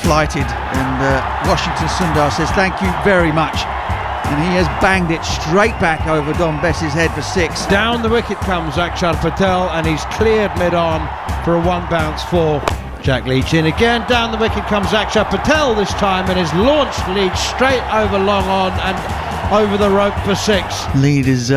flighted, and Washington Sundar says thank you very much, and he has banged it straight back over Don Bess's head for 6. Down the wicket comes Akshar Patel, and he's cleared mid-on for a 1 bounce 4. Jack Leach in again. Down the wicket comes Akshar Patel this time, and is launched Leach straight over long on and over the rope for 6. Lead is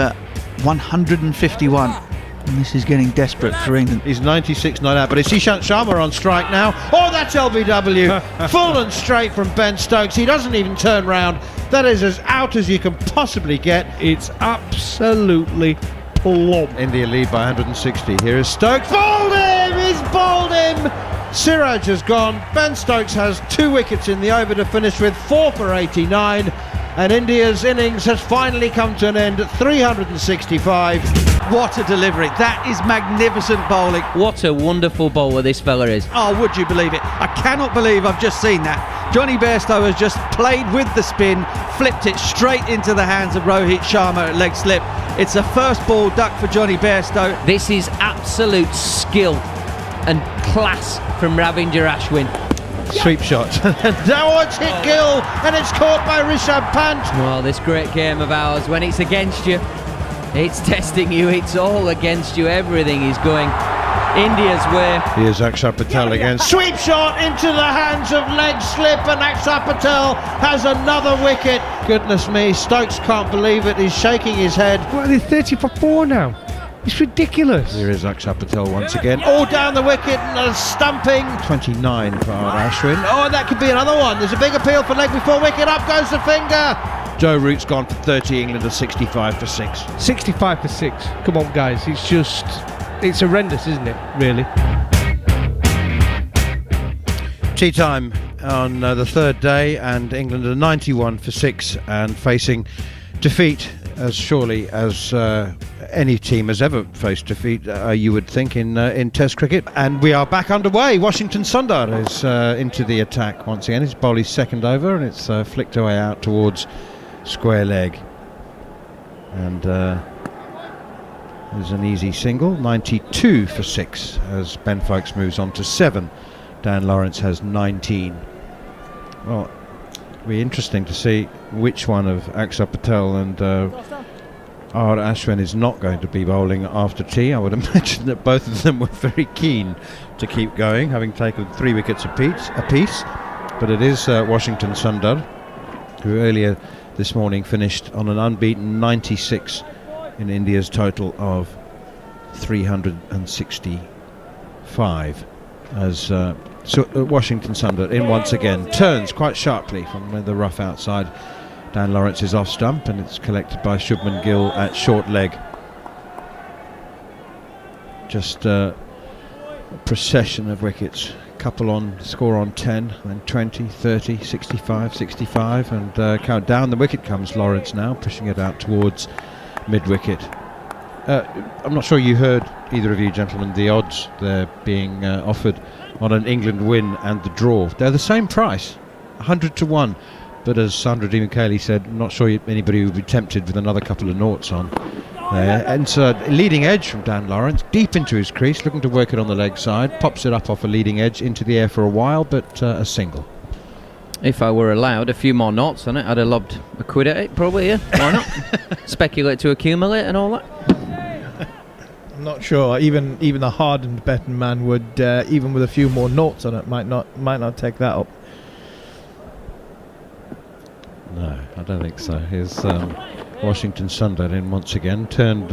151, and this is getting desperate for England. He's 96 not out, but it's Ishant Sharma on strike now. Oh, that's LBW. Full and straight from Ben Stokes. He doesn't even turn round. That is as out as you can possibly get. It's absolutely plump. India lead by 160. Here is Stokes. Bowled him! He's bowled him! Siraj has gone. Ben Stokes has 2 wickets in the over to finish with, 4 for 89. And India's innings has finally come to an end at 365. What a delivery. That is magnificent bowling. What a wonderful bowler this fella is. Oh, would you believe it? I cannot believe I've just seen that. Jonny Bairstow has just played with the spin, flipped it straight into the hands of Rohit Sharma at leg slip. It's a first ball duck for Jonny Bairstow. This is absolute skill and class from Ravindra Ashwin. Sweep shot. Now it's hit Gill, and it's caught by Rishabh Pant. Well, this great game of ours, when it's against you, it's testing you, it's all against you, everything is going India's way. Here's Akshar Patel again. Sweep shot into the hands of leg slip, and Akshar Patel has another wicket. Goodness me, Stokes can't believe it. He's shaking his head. Well, they're 30 for 4 now. It's ridiculous. Here is Akshar Patel once again. Oh, down the wicket and a stumping. 29 for Ashwin. Oh, and that could be another one. There's a big appeal for leg before wicket. Up goes the finger. Joe Root's gone for 30. England are 65 for 6. 65 for 6. Come on, guys. It's horrendous, isn't it? Really. Tea time on the 3rd day, and England are 91 for 6 and facing defeat as surely as any team has ever faced defeat, you would think, in Test cricket. And we are back underway. Washington Sundar is into the attack once again. It's Bowley's second over, and it's flicked away out towards square leg. And there's an easy single. 92 for 6 as Ben Foakes moves on to 7. Dan Lawrence has 19. Well, it'll be interesting to see which one of Akshar Patel and R. Ashwin is not going to be bowling after tea. I would imagine that both of them were very keen to keep going, having taken 3 wickets apiece. But it is Washington Sundar, who earlier this morning finished on an unbeaten 96 in India's total of 365, as Washington Sundar in once again, turns quite sharply from the rough outside. Dan Lawrence is off stump, and it's collected by Shubman Gill at short leg. Just a procession of wickets. Couple on score on 10, then 20, 30, 65, 65, and count down the wicket comes Lawrence now, pushing it out towards mid-wicket. I'm not sure you heard, either of you gentlemen, the odds they're being offered on an England win and the draw. They're the same price, 100 to 1. But as Sandra Di Michele said, I'm not sure anybody would be tempted with another couple of noughts on there. And so leading edge from Dan Lawrence, deep into his crease, looking to work it on the leg side, pops it up off a leading edge into the air for a while, but a single. If I were allowed a few more knots on it, I'd have lobbed a quid at it, probably, yeah. Why not? Speculate to accumulate and all that. I'm not sure. Even a hardened betting man would, even with a few more noughts on it, might not take that up. No, I don't think so. Here's Washington Sundar in once again, turned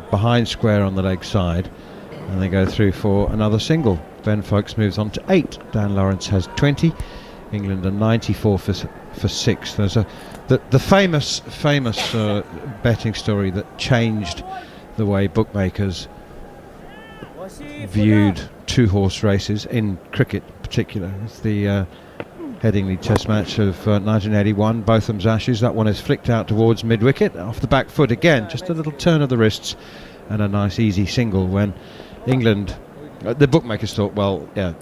behind square on the leg side, and they go through for another single. Ben Foakes moves on to 8. Dan Lawrence has 20. England are 94 for 6. There's the famous betting story that changed the way bookmakers viewed 2-horse races in cricket in particular. It's the Headingley Test match of 1981, Botham's Ashes. That one is flicked out towards mid-wicket, off the back foot again, just a little turn of the wrists and a nice easy single, when England, the bookmakers thought, well, yeah,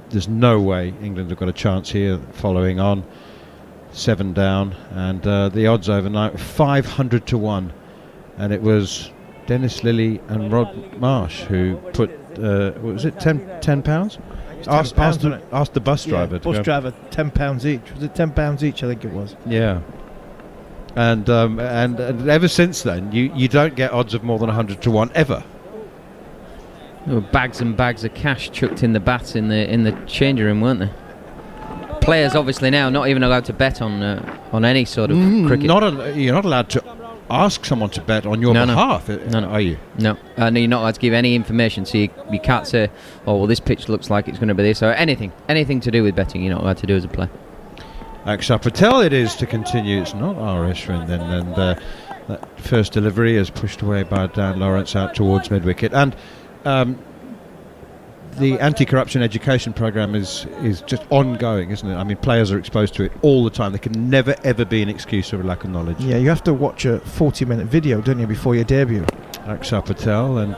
there's no way England have got a chance here following on. 7 down, and the odds overnight 500 to 1, and it was Dennis Lillee and Rod Marsh who put what was it, £10? Ask the bus driver. Bus driver, £10 each. Was it £10 each? I think it was. Yeah. And ever since then, you don't get odds of more than 100 to 1 ever. There were bags and bags of cash chucked in the bats in the changing room, weren't there? Players obviously now not even allowed to bet on any sort of cricket. You're not allowed to ask someone to bet on your behalf, are you? No, you're not allowed to give any information, so you can't say, oh, well, this pitch looks like it's going to be this, or anything to do with betting you're not allowed to do as a player. Akshar Patel it is to continue. It's not R. Ashwin then, and that first delivery is pushed away by Dan Lawrence out towards mid-wicket. And the anti-corruption education program is just ongoing, isn't it? I mean, players are exposed to it all the time. There can never ever be an excuse or a lack of knowledge. Yeah, you have to watch a 40-minute video, don't you, before your debut? Akshar Patel and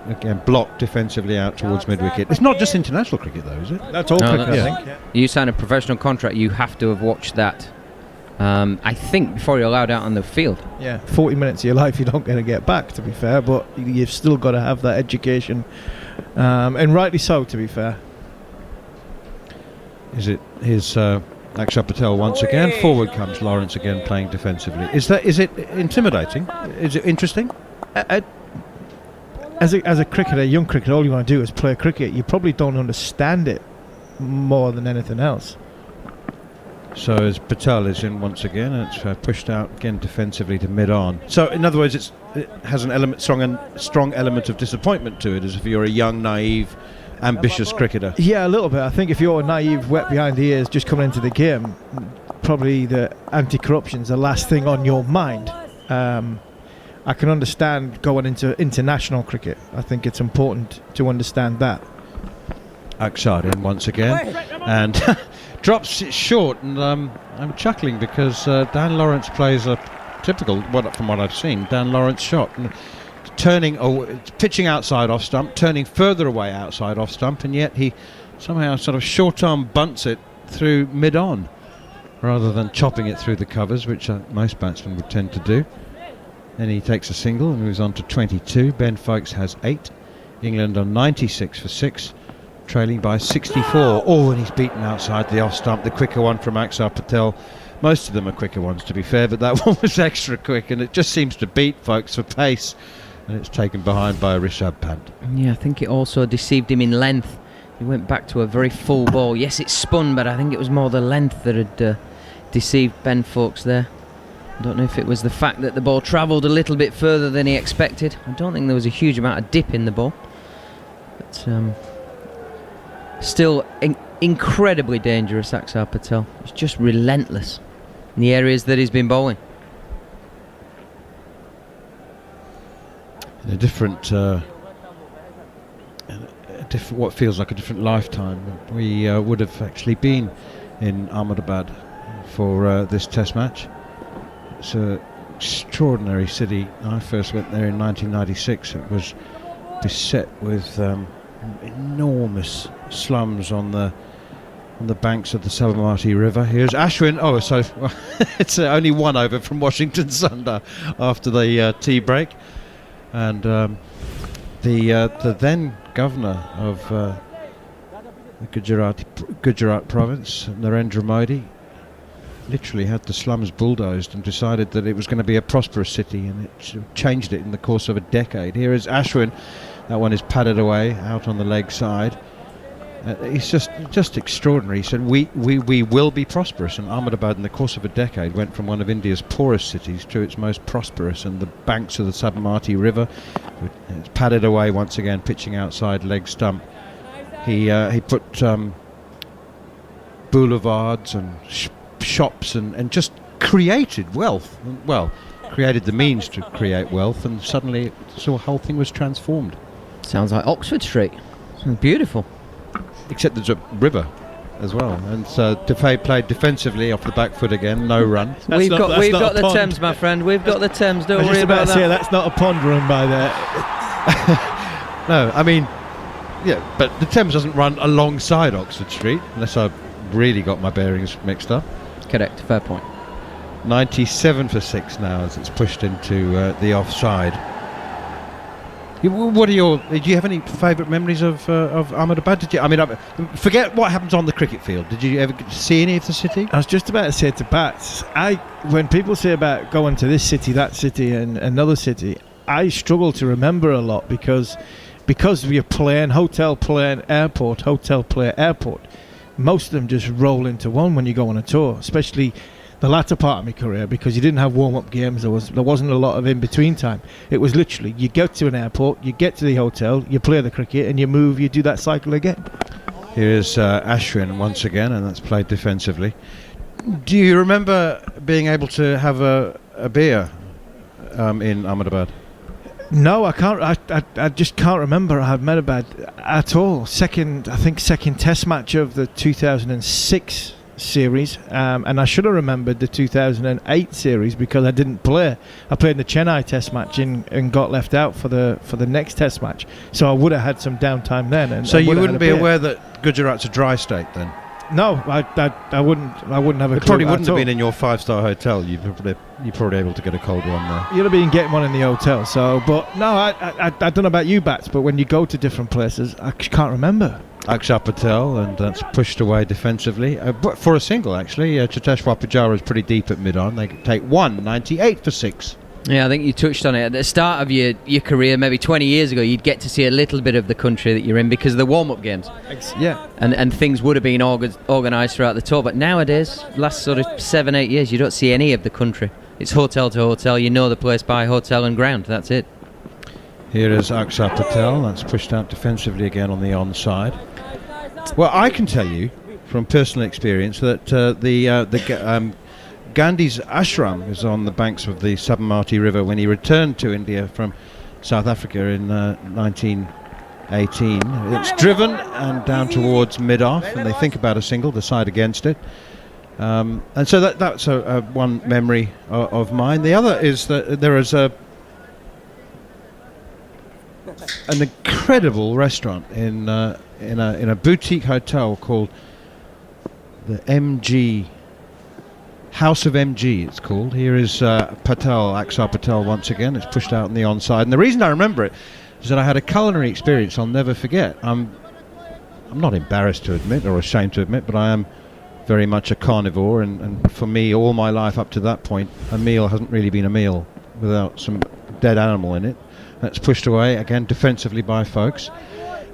again blocked defensively out towards mid-wicket. It's not just international cricket though, is it? That's all cricket, I think. Yeah. You sign a professional contract, you have to have watched that, I think, before you're allowed out on the field. Yeah, 40 minutes of your life you're not going to get back, to be fair, but you've still got to have that education, and rightly so, to be fair. Is it his Akshar Patel once again? Forward comes Lawrence again, playing defensively. Is it intimidating? Is it interesting? As a cricketer, young cricketer, all you want to do is play cricket. You probably don't understand it more than anything else. So as Patel is in once again, and it's pushed out again defensively to mid-on. So in other words, it has an strong element of disappointment to it, as if you're a young, naive, ambitious cricketer. Yeah, a little bit. I think if you're naive, wet behind the ears, just coming into the game, probably the anti-corruption's the last thing on your mind. I can understand going into international cricket. I think it's important to understand that. Akshar in once again, and drops it short, and I'm chuckling because Dan Lawrence plays a typical, from what I've seen, Dan Lawrence shot, and pitching outside off stump, turning further away outside off stump, and yet he somehow sort of short arm bunts it through mid-on rather than chopping it through the covers, which most batsmen would tend to do. Then he takes a single and moves on to 22. Ben Foakes has 8. England on 96 for 6, trailing by 64. Oh, and he's beaten outside the off stump. The quicker one from Akshar Patel. Most of them are quicker ones, to be fair, but that one was extra quick, and it just seems to beat Foakes for pace. And it's taken behind by Rishabh Pant. Yeah, I think it also deceived him in length. He went back to a very full ball. Yes, it spun, but I think it was more the length that had deceived Ben Foakes there. I don't know if it was the fact that the ball travelled a little bit further than he expected. I don't think there was a huge amount of dip in the ball. But still incredibly dangerous, Akshar Patel. It's just relentless in the areas that he's been bowling. In a different, what feels like a different lifetime, we would have actually been in Ahmedabad for this test match. It's an extraordinary city. I first went there in 1996. It was beset with enormous slums on the banks of the Sabarmati River. Here's Ashwin. Oh, so it's only one over from Washington Sundar after the tea break, and the then governor of the Gujarat province, Narendra Modi, literally had the slums bulldozed and decided that it was going to be a prosperous city, and it changed it in the course of a decade. Here is Ashwin. That one is padded away out on the leg side. It's just extraordinary. He said we will be prosperous, and Ahmedabad in the course of a decade went from one of India's poorest cities to its most prosperous, and the banks of the Sabarmati River, it's padded away once again, pitching outside leg stump. He put boulevards and shops and just created wealth. Well, created the means to create wealth, and suddenly the whole thing was transformed. Sounds like Oxford Street. Beautiful. Except there's a river as well, and so Defay played defensively off the back foot again, no run. We've got the Thames, my friend. We've got the Thames. Don't worry about that. Say, that's not a pond run by there. No, I mean, yeah, but the Thames doesn't run alongside Oxford Street, unless I've really got my bearings mixed up. Correct, fair point. 97 for 6 now as it's pushed into the offside. What are do you have any favourite memories of Ahmedabad? Did you? I mean, forget what happens on the cricket field. Did you ever get to see any of the city? I was just about to say to Bats, when people say about going to this city, that city, and another city, I struggle to remember a lot because we are plane, hotel, plane, airport, hotel, plane, airport. Most of them just roll into one when you go on a tour, especially the latter part of my career, because you didn't have warm-up games. There wasn't a lot of in-between time. It was literally you go to an airport, you get to the hotel, you play the cricket, and you move. You do that cycle again. Here is Ashwin once again, and that's played defensively. Do you remember being able to have a beer in Ahmedabad? No, I can't. I just can't remember Ahmedabad at all. Second Test match of the 2006 series, and I should have remembered the 2008 series because I didn't play. I played in the Chennai Test match and got left out for the next Test match. So I would have had some downtime then. And so you wouldn't be aware that Gujarat's a dry state then? No, I wouldn't have a clue. It probably wouldn't at have all. been in your 5-star hotel. You're probably able to get a cold one there. You'd have been getting one in the hotel. So, but no, I don't know about you, Bats, but when you go to different places, I can't remember. Akshar Patel, and that's pushed away defensively. But for a single, actually, Cheteshwar Pujara is pretty deep at mid-on. They take 198 for 6. Yeah, I think you touched on it. At the start of your career, maybe 20 years ago, you'd get to see a little bit of the country that you're in because of the warm-up games. Yeah. And things would have been organised throughout the tour. But nowadays, last sort of 7-8 years, you don't see any of the country. It's hotel to hotel. You know the place by hotel and ground. That's it. Here is Akshar Patel. That's pushed out defensively again on the onside. Well, I can tell you from personal experience that Gandhi's ashram is on the banks of the Sabarmati River when he returned to India from South Africa in 1918. It's driven and down towards mid-off, and they think about a single, decide against it. And so that's one memory of mine. The other is that there is an incredible restaurant in a boutique hotel called the MG House of MG. It's called. Here is Akshar Patel once again. It's pushed out on the onside, and the reason I remember it is that I had a culinary experience I'll never forget. I'm not embarrassed to admit or ashamed to admit, but I am very much a carnivore, and for me, all my life up to that point, a meal hasn't really been a meal without some dead animal in it. That's pushed away again defensively by folks.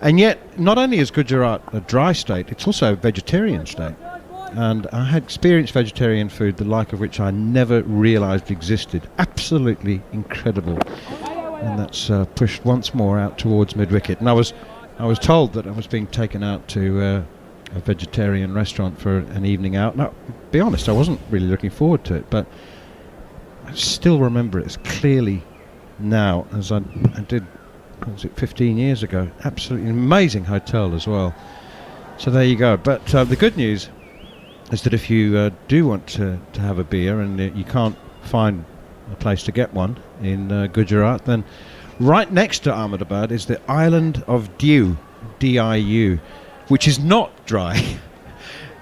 And yet, not only is Gujarat a dry state, it's also a vegetarian state. And I had experienced vegetarian food, the like of which I never realised existed. Absolutely incredible. And that's pushed once more out towards mid-wicket. And I was told that I was being taken out to a vegetarian restaurant for an evening out. Now, to be honest, I wasn't really looking forward to it, but I still remember it as clearly now as I did, was it 15 years ago? Absolutely amazing hotel as well. So there you go. But the good news is that if you do want to have a beer and you can't find a place to get one in Gujarat, then right next to Ahmedabad is the island of Diu, D-I-U, which is not dry.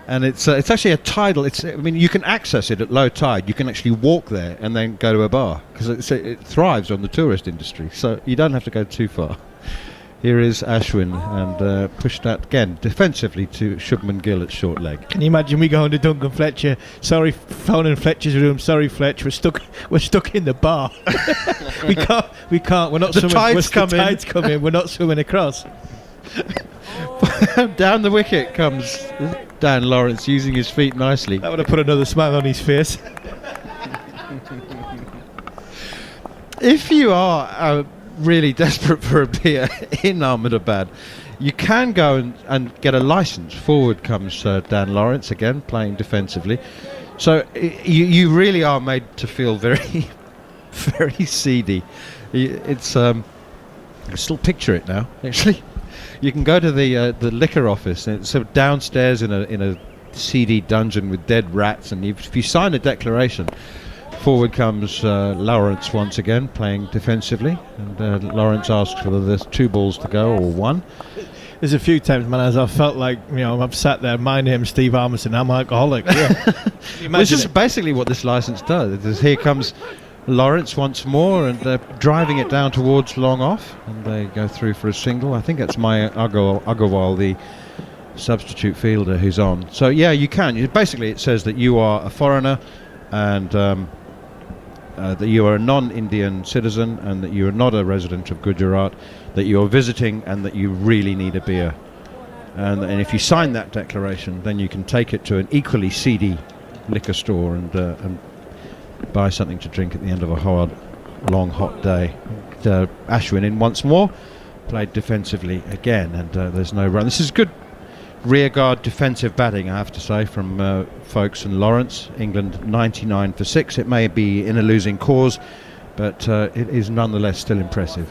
And it's actually a tidal. You can access it at low tide. You can actually walk there and then go to a bar because it thrives on the tourist industry. So you don't have to go too far. Here is Ashwin and pushed out again defensively to Shubman Gill at short leg. Can you imagine we going to Duncan Fletcher? Sorry, phone in Fletcher's room. Sorry, Fletch, we're stuck in the bar. we can't. We're not the swimming. tides The tides come in. We're not swimming across. Down the wicket comes Dan Lawrence using his feet nicely. That would have put another smile on his face. If you are really desperate for a beer in Ahmedabad, you can go and get a license. Forward comes Dan Lawrence again, playing defensively. So you really are made to feel very, very seedy. It's I still picture it now, actually. You can go to the liquor office, and it's sort of downstairs in a seedy dungeon with dead rats, and if you sign a declaration, forward comes Lawrence once again, playing defensively, and Lawrence asks whether there's 2 balls to go or 1. There's a few times, man, as I felt like, I've sat there, my name's Steve Armisen, I'm alcoholic. Yeah. Well, this is basically what this license does. Here comes Lawrence once more, and they're driving it down towards long off, and they go through for a single. I think it's Maya Agarwal, the substitute fielder, who's on. So yeah, you can. Basically, it says that you are a foreigner, and that you are a non-Indian citizen, and that you are not a resident of Gujarat, that you are visiting, and that you really need a beer. And if you sign that declaration, then you can take it to an equally seedy liquor store and buy something to drink at the end of a hard, long, hot day. Ashwin in once more, played defensively again, and there's no run. This is good rearguard defensive batting, I have to say, from Foakes and Lawrence. England 99 for 6. It may be in a losing cause, but it is nonetheless still impressive.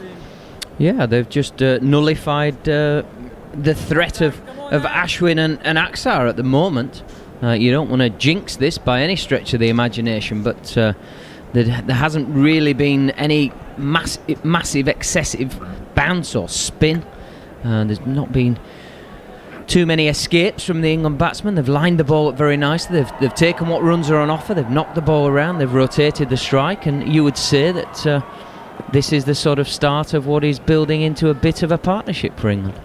Yeah, they've just nullified the threat of Ashwin and Axar at the moment. You don't want to jinx this by any stretch of the imagination, but there hasn't really been any massive excessive bounce or spin. There's not been too many escapes from the England batsmen. They've lined the ball up very nicely. They've taken what runs are on offer. They've knocked the ball around. They've rotated the strike, and you would say that this is the sort of start of what is building into a bit of a partnership for England.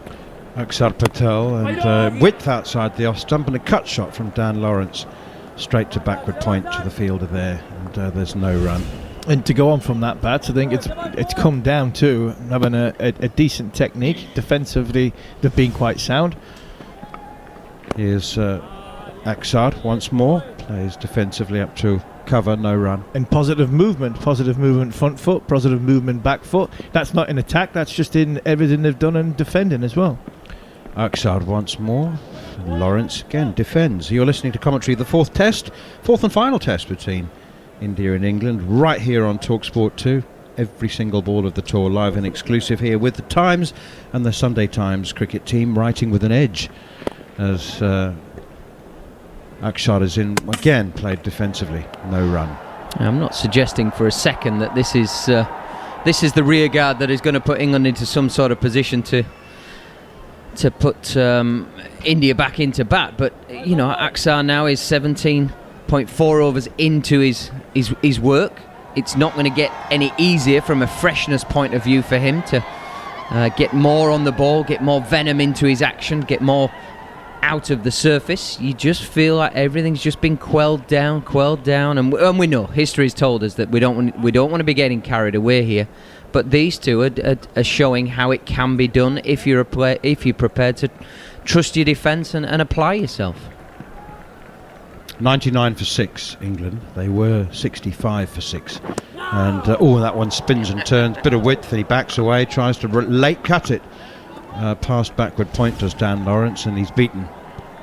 Aksar Patel, and width outside the off stump, and a cut shot from Dan Lawrence straight to backward point to the fielder there, and there's no run. And to go on from that bat, I think it's come down to having a decent technique. Defensively, they've been quite sound. Here's Aksar once more, plays defensively up to cover, no run. And positive movement front foot, positive movement back foot. That's not in attack, that's just in everything they've done in defending as well. Aksar once more. Lawrence again defends. You're listening to commentary of the fourth and final test between India and England, right here on TalkSport 2. Every single ball of the tour live and exclusive here with the Times and the Sunday Times cricket team writing with an edge, as Aksar is in again, played defensively, no run. I'm not suggesting for a second that this is the rear guard that is going to put England into some sort of position to put India back into bat, but you know, Aksar now is 17.4 overs into his work. It's not going to get any easier from a freshness point of view for him to get more on the ball, get more venom into his action, get more out of the surface. You just feel like everything's just been quelled down, and we know history's told us that we don't want to be getting carried away here. But these two are showing how it can be done if you're prepared to trust your defence and apply yourself. 99 for 6, England. They were 65 for 6. And that one spins and turns, bit of width, and he backs away, tries to late cut it. Past backward point does Dan Lawrence, and he's beaten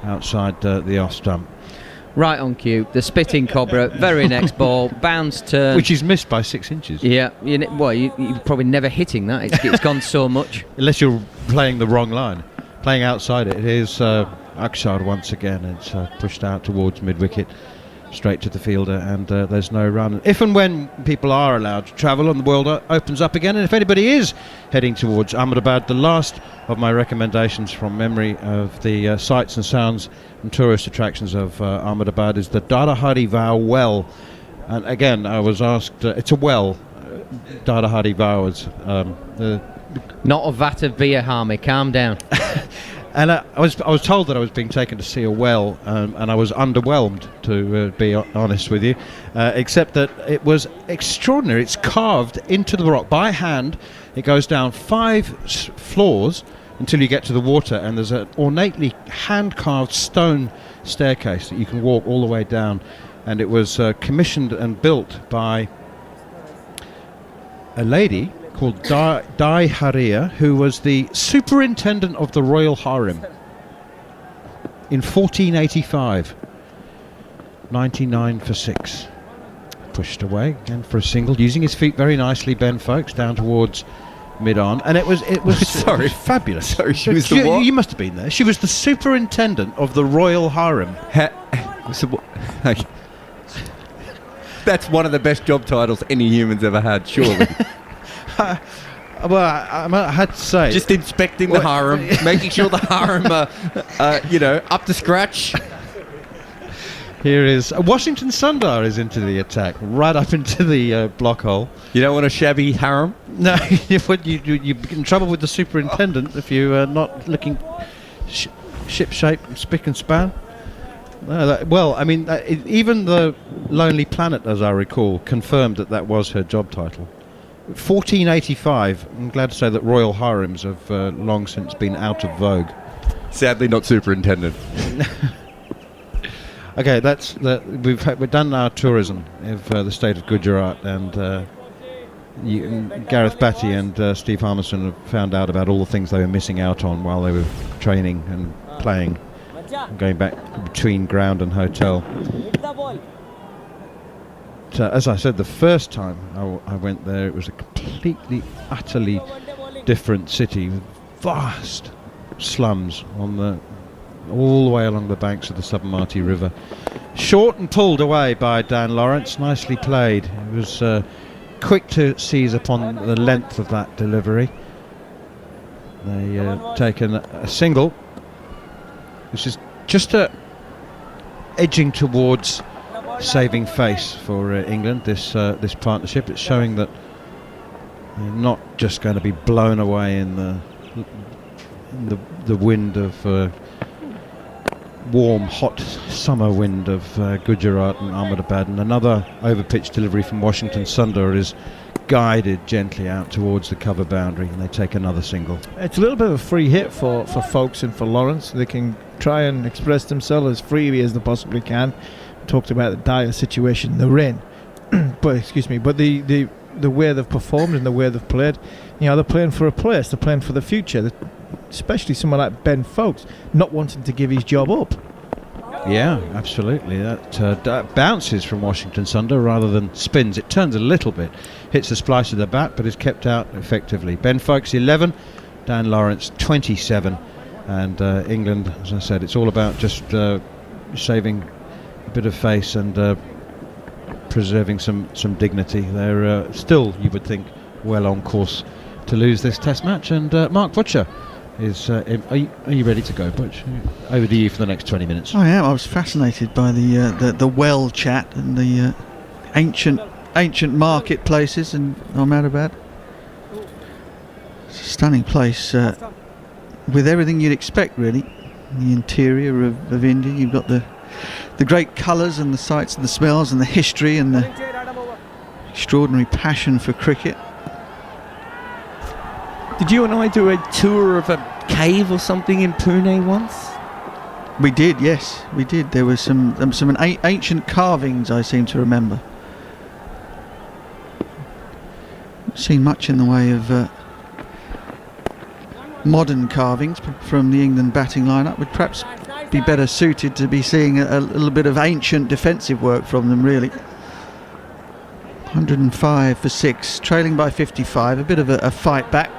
outside the off stump. Right on cue, the spitting cobra, very next ball, bounce turn. Which is missed by 6 inches. Yeah, you're probably never hitting that. It's gone so much. Unless you're playing the wrong line. Playing outside it. It is Aksar once again. It's pushed out towards mid-wicket, straight to the fielder, and there's no run. If and when people are allowed to travel and the world opens up again, and if anybody is heading towards Ahmedabad, the last of my recommendations from memory of the sights and sounds and tourist attractions of Ahmedabad is the Dadahari Vow well. And again, I was asked, it's a well. Dadahari Vow is not a vat of beer, Harmy, calm down. And I was told that I was being taken to see a well, and I was underwhelmed, to be honest with you, except that it was extraordinary. It's carved into the rock by hand. It goes down 5 floors until you get to the water, and there's an ornately hand-carved stone staircase that you can walk all the way down. And it was commissioned and built by a lady called Dai Haria, who was the superintendent of the Royal Harem in 1485. 99 for 6. Pushed away again for a single, using his feet very nicely. Ben Foakes down towards mid-on, and it was Sorry. it was fabulous. Sorry, she was the what? You must have been there. She was the superintendent of the Royal Harem. That's one of the best job titles any human's ever had, surely. Well, I had to say, Just inspecting the harem, making sure the harem are, up to scratch. Here is Washington Sundar is into the attack, right up into the block hole. You don't want a shabby harem? No, you get in trouble with the superintendent if you're not looking ship-shape, spick and span. No, even the Lonely Planet, as I recall, confirmed that was her job title. 1485, I'm glad to say that royal harems have long since been out of vogue. Sadly, not superintendent. Okay, we've done our tourism of the state of Gujarat, and Gareth Batty and Steve Harmison have found out about all the things they were missing out on while they were training and playing, going back between ground and hotel. As I said, the first time I went there, it was a completely, utterly different city with vast slums all the way along the banks of the Sabarmati River. Short and pulled away by Dan Lawrence. Nicely played. It was quick to seize upon the length of that delivery. They taken a single, which is just edging towards saving face for England. This partnership. It's showing that they're not just going to be blown away in the wind of warm, hot summer wind of Gujarat and Ahmedabad. And another overpitched delivery from Washington Sundar is guided gently out towards the cover boundary, and they take another single. It's a little bit of a free hit for Folkes and for Lawrence. They can try and express themselves as freely as they possibly can. Talked about the dire situation they're in, but the way they've performed and the way they've played, they're playing for a place, they're playing for the future. Especially someone like Ben Folkes not wanting to give his job up. Yeah, absolutely. That bounces from Washington Sundar rather than spins. It turns a little bit, hits the splice of the bat, but is kept out effectively. Ben Folkes 11, Dan Lawrence 27, and England, as I said, it's all about just saving a bit of face and preserving some dignity. They're still, you would think, well on course to lose this Test match. And Mark Butcher is. Are you ready to go, Butch? Over to you for the next 20 minutes. I am. I was fascinated by the well chat and the ancient marketplaces in Ahmedabad. It's a stunning place with everything you'd expect, really. In the interior of India, you've got the great colours and the sights and the smells and the history and the extraordinary passion for cricket. Did you and I do a tour of a cave or something in Pune once? We did, yes, we did. There were some ancient carvings, I seem to remember. Not seen much in the way of modern carvings from the England batting lineup. Would perhaps be better suited to be seeing a little bit of ancient defensive work from them, really. 105 for 6, trailing by 55. A bit of a fight back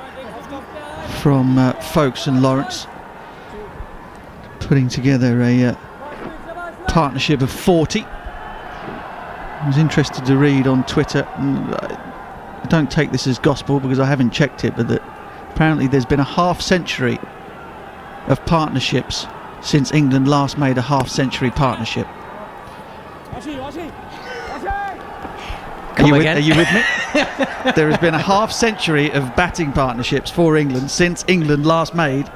from Folkes and Lawrence, putting together a partnership of 40. I was interested to read on Twitter, and I don't take this as gospel because I haven't checked it, but that apparently there's been a half-century of partnerships since England last made a half-century partnership. Are you with me? There has been a half-century of batting partnerships for England since England last made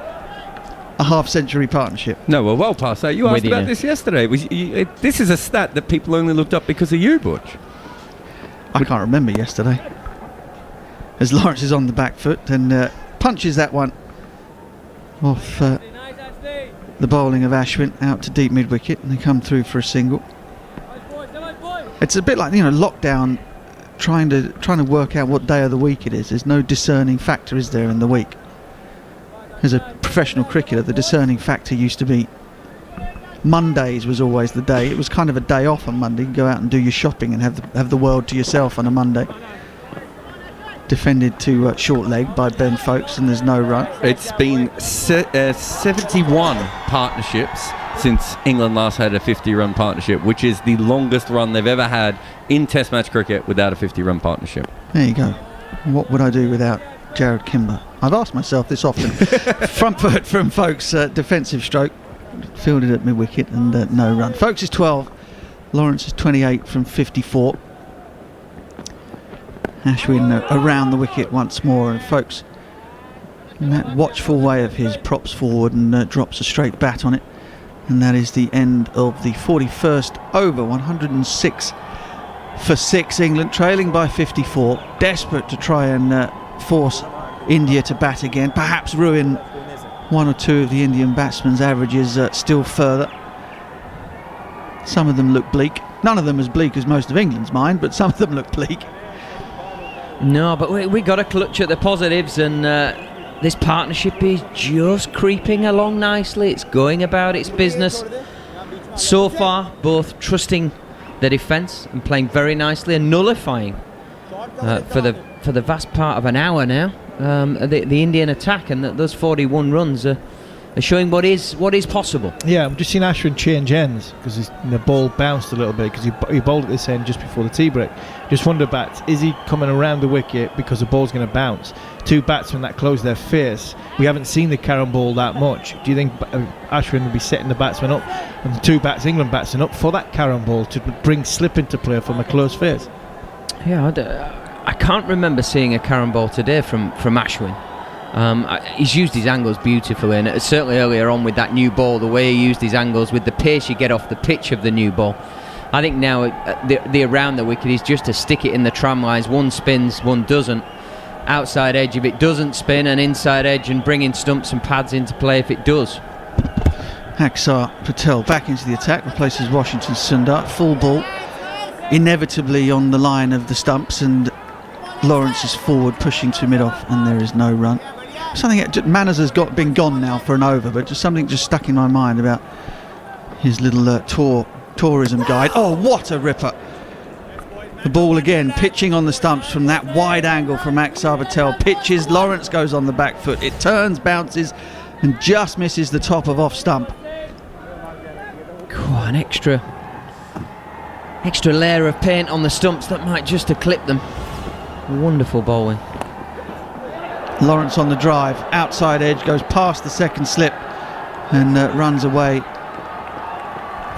a half-century partnership. No, we're well past that. You asked about this yesterday. This is a stat that people only looked up because of you, Butch. I can't remember yesterday. As Lawrence is on the back foot and punches that one off the bowling of Ashwin out to deep mid-wicket, and they come through for a single. It's a bit like, lockdown, trying to work out what day of the week it is. There's no discerning factor, is there, in the week? As a professional cricketer, the discerning factor used to be Mondays was always the day. It was kind of a day off on Monday. You can go out and do your shopping and have the world to yourself on a Monday. Defended to short leg by Ben Folkes, and there's no run. It's been 71 partnerships since England last had a 50-run partnership, which is the longest run they've ever had in Test match cricket without a 50-run partnership. There you go. What would I do without Jared Kimber? I've asked myself this often. Front foot from Folkes, defensive stroke, fielded at mid-wicket, and no run. Folkes is 12, Lawrence is 28 from 54. Ashwin around the wicket once more, and folks, in that watchful way of his, props forward and drops a straight bat on it. And that is the end of the 41st over. 106 for 6. England trailing by 54. Desperate to try and force India to bat again. Perhaps ruin one or two of the Indian batsmen's averages still further. Some of them look bleak. None of them as bleak as most of England's mind, but some of them look bleak. No, but we got to clutch at the positives, and this partnership is just creeping along nicely. It's going about its business so far, both trusting the defence and playing very nicely, and nullifying for the vast part of an hour now the Indian attack, and those 41 runs are showing what is possible. Yeah, I'm just seeing Ashwin change ends because the ball bounced a little bit because he bowled at this end just before the tea break. Just wonder, bats, is he coming around the wicket because the ball's going to bounce? Two batsmen that close their face. We haven't seen the carom ball that much. Do you think Ashwin will be setting the batsman up and the two England batsmen up for that carom ball to bring slip into play from a closed face? Yeah, I can't remember seeing a carom ball today from Ashwin. He's used his angles beautifully, and certainly earlier on with that new ball, the way he used his angles with the pace you get off the pitch of the new ball. I think now the around the wicket is just to stick it in the tram lines. One spins, one doesn't. Outside edge if it doesn't spin, and inside edge and bringing stumps and pads into play if it does. Axar Patel back into the attack, replaces Washington Sundar. Full ball, inevitably on the line of the stumps, and Lawrence is forward pushing to mid-off, and there is no run. Something Manners has been gone now for an over, but just something just stuck in my mind about his little tourism guide. Oh, what a ripper! The ball again, pitching on the stumps from that wide angle from Axar Patel. Pitches, Lawrence goes on the back foot. It turns, bounces, and just misses the top of off stump. An extra layer of paint on the stumps that might just have clipped them. Wonderful bowling. Lawrence on the drive, outside edge, goes past the second slip and runs away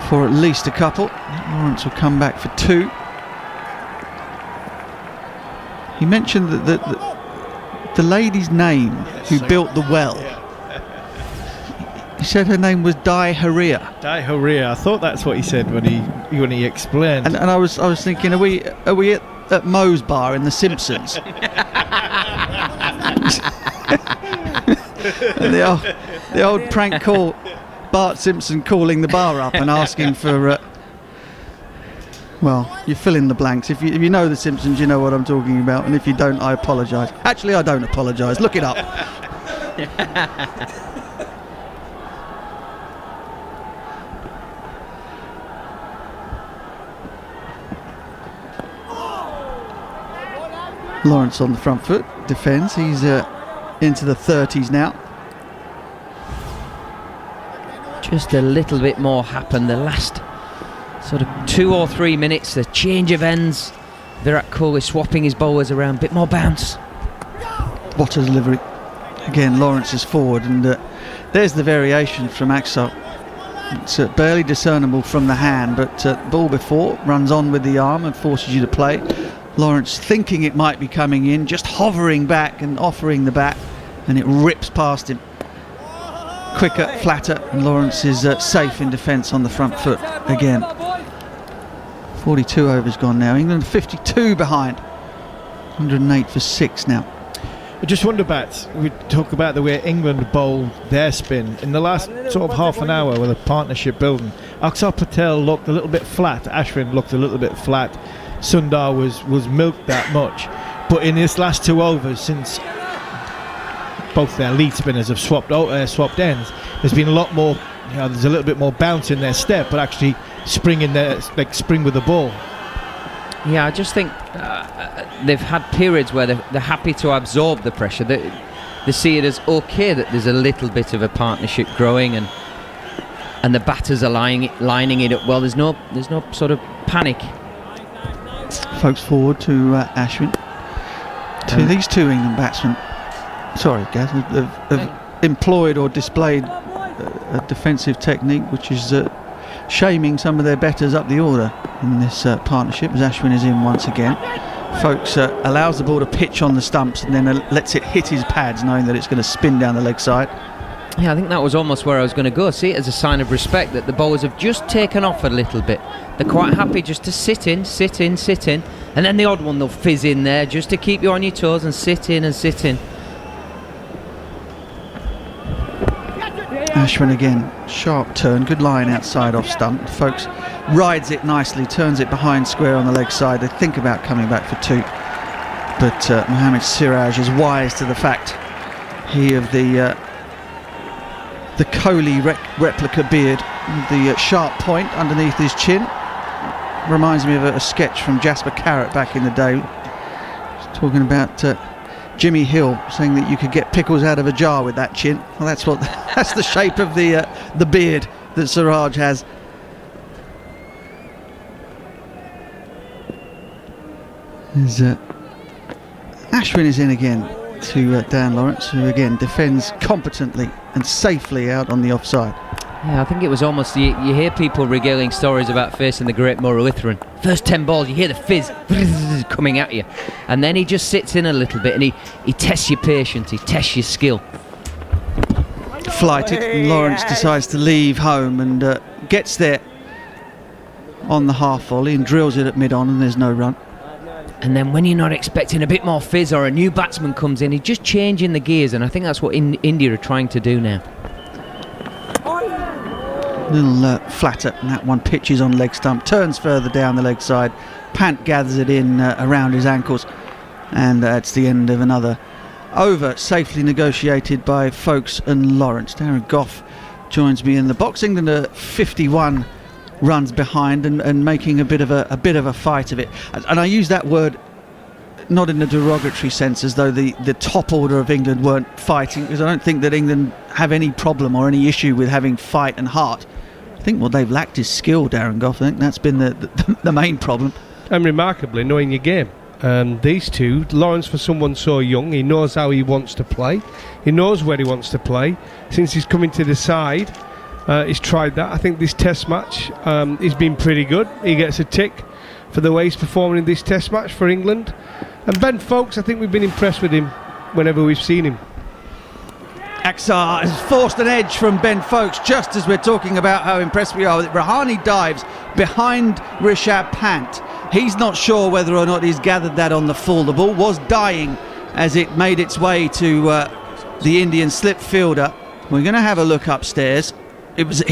for at least a couple. Lawrence will come back for 2. He mentioned that the lady's name who built the well. He said her name was Di Haria. Di Haria. I thought that's what he said when he explained. And I was thinking, are we at Moe's bar in The Simpsons? And the old prank call, Bart Simpson calling the bar up and asking for. Well, you fill in the blanks. If you know The Simpsons, you know what I'm talking about, and if you don't, I apologise. Actually, I don't apologise. Look it up. Lawrence on the front foot, defends. He's into the 30s now. Just a little bit more happened the last sort of 2 or 3 minutes. The change of ends. Virat Kohli swapping his bowlers around. Bit more bounce. What a delivery. Again, Lawrence is forward, and there's the variation from Axar. It's barely discernible from the hand, but ball before runs on with the arm and forces you to play. Lawrence thinking it might be coming in, just hovering back and offering the bat, and it rips past him. Quicker, flatter, and Lawrence is safe in defence on the front foot again. 42 overs gone now. England 52 behind. 108 for 6 now. I just wonder, Bats, we talk about the way England bowled their spin. In the last sort of half an hour with a partnership building, Axar Patel looked a little bit flat, Ashwin looked a little bit flat, Sundar was milked that much. But in this last 2 overs, since both their lead spinners have swapped ends, there's been a lot more, there's a little bit more bounce in their step, but actually spring with the ball. Yeah, I just think they've had periods where they're happy to absorb the pressure. They see it as okay that there's a little bit of a partnership growing, and the batters are lining it up well. There's no sort of panic. Folks forward to Ashwin. These 2 England batsmen, sorry, Gaz, have employed or displayed a defensive technique which is shaming some of their betters up the order in this partnership, as Ashwin is in once again. Folks allows the ball to pitch on the stumps and then lets it hit his pads, knowing that it's going to spin down the leg side. Yeah, I think that was almost where I was going to go. See it as a sign of respect that the bowlers have just taken off a little bit. They're quite happy just to sit in, and then the odd one they'll fizz in there just to keep you on your toes and sit in. Ashwin again, sharp turn, good line outside off stump. Folks rides it nicely, turns it behind square on the leg side. They think about coming back for 2, but Mohammad Siraj is wise to the fact he of the Kohli replica beard, the sharp point underneath his chin. Reminds me of a sketch from Jasper Carrott back in the day. He's talking about Jimmy Hill saying that you could get pickles out of a jar with that chin. Well, that's the shape of the beard that Siraj has. Ashwin is in again to Dan Lawrence, who again defends competently and safely out on the offside. Yeah, I think it was almost, you hear people regaling stories about facing the great Muralitharan. First 10 balls, you hear the fizz coming at you. And then he just sits in a little bit and he tests your patience, he tests your skill. Flighted, and Lawrence decides to leave home and gets there on the half volley and drills it at mid-on, and there's no run. And then when you're not expecting a bit more fizz or a new batsman comes in, he's just changing the gears, and I think that's what India are trying to do now. Little flatter, and that one pitches on leg stump, turns further down the leg side. Pant gathers it in around his ankles, and that's the end of another over, safely negotiated by Folkes and Lawrence. Darren Gough joins me in the box. England are 51 runs behind and making a bit of a fight of it. And I use that word not in a derogatory sense, as though the top order of England weren't fighting, because I don't think that England have any problem or any issue with having fight and heart. I think what they've lacked is skill, Darren Gough. I think that's been the main problem. And remarkably, knowing your game. These two, Lawrence, for someone so young, he knows how he wants to play. He knows where he wants to play. Since he's coming to the side, he's tried that. I think this test match, he's been pretty good. He gets a tick for the way he's performing in this test match for England. And Ben Folkes, I think we've been impressed with him whenever we've seen him. Axar has forced an edge from Ben Folkes just as we're talking about how impressed we are with it. Rahane dives behind Rishabh Pant. He's not sure whether or not he's gathered that on the full. The ball was dying as it made its way to the Indian slip fielder. We're going to have a look upstairs. It was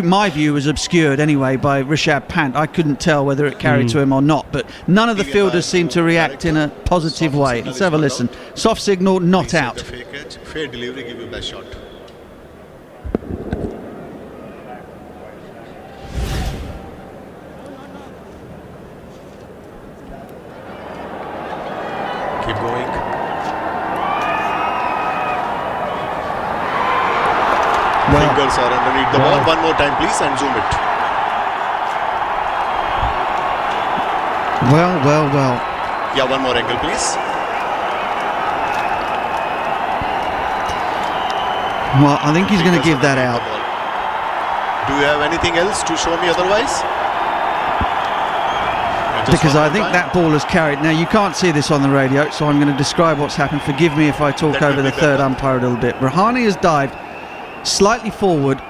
my view was obscured anyway by Rishabh Pant. I couldn't tell whether it carried to him or not, but none of the fielders seemed to react in a positive way. Let's have a listen. Soft signal, not out. Fair delivery, give you best shot. Keep going. Fingers are underneath the ball. One more time, please, and zoom it. Well. Yeah, one more angle, please. Well, I think he's going to give that out. Do you have anything else to show me otherwise? Because I think that ball has carried. Now, you can't see this on the radio, so I'm going to describe what's happened. Forgive me if I talk over the third umpire a little bit. Rahane has dived slightly forward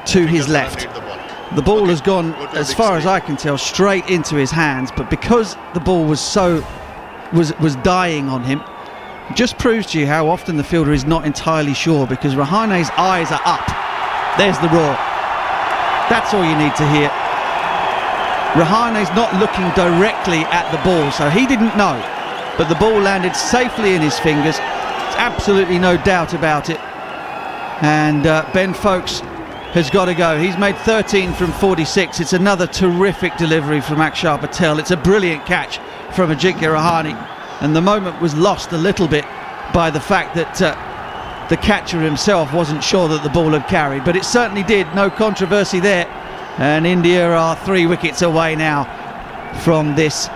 to his left. The ball has gone, as far as I can tell, straight into his hands, but because the ball was dying on him, just proves to you how often the fielder is not entirely sure, because Rahane's eyes are up. There's the roar. That's all you need to hear. Rahane's not looking directly at the ball, so he didn't know, but the ball landed safely in his fingers. There's absolutely no doubt about it. And Ben Folkes has got to go. He's made 13 from 46. It's another terrific delivery from Akshar Patel. It's a brilliant catch from Ajinkya Rahane, and the moment was lost a little bit by the fact that the catcher himself wasn't sure that the ball had carried, but it certainly did. No controversy there, and India are 3 wickets away now from this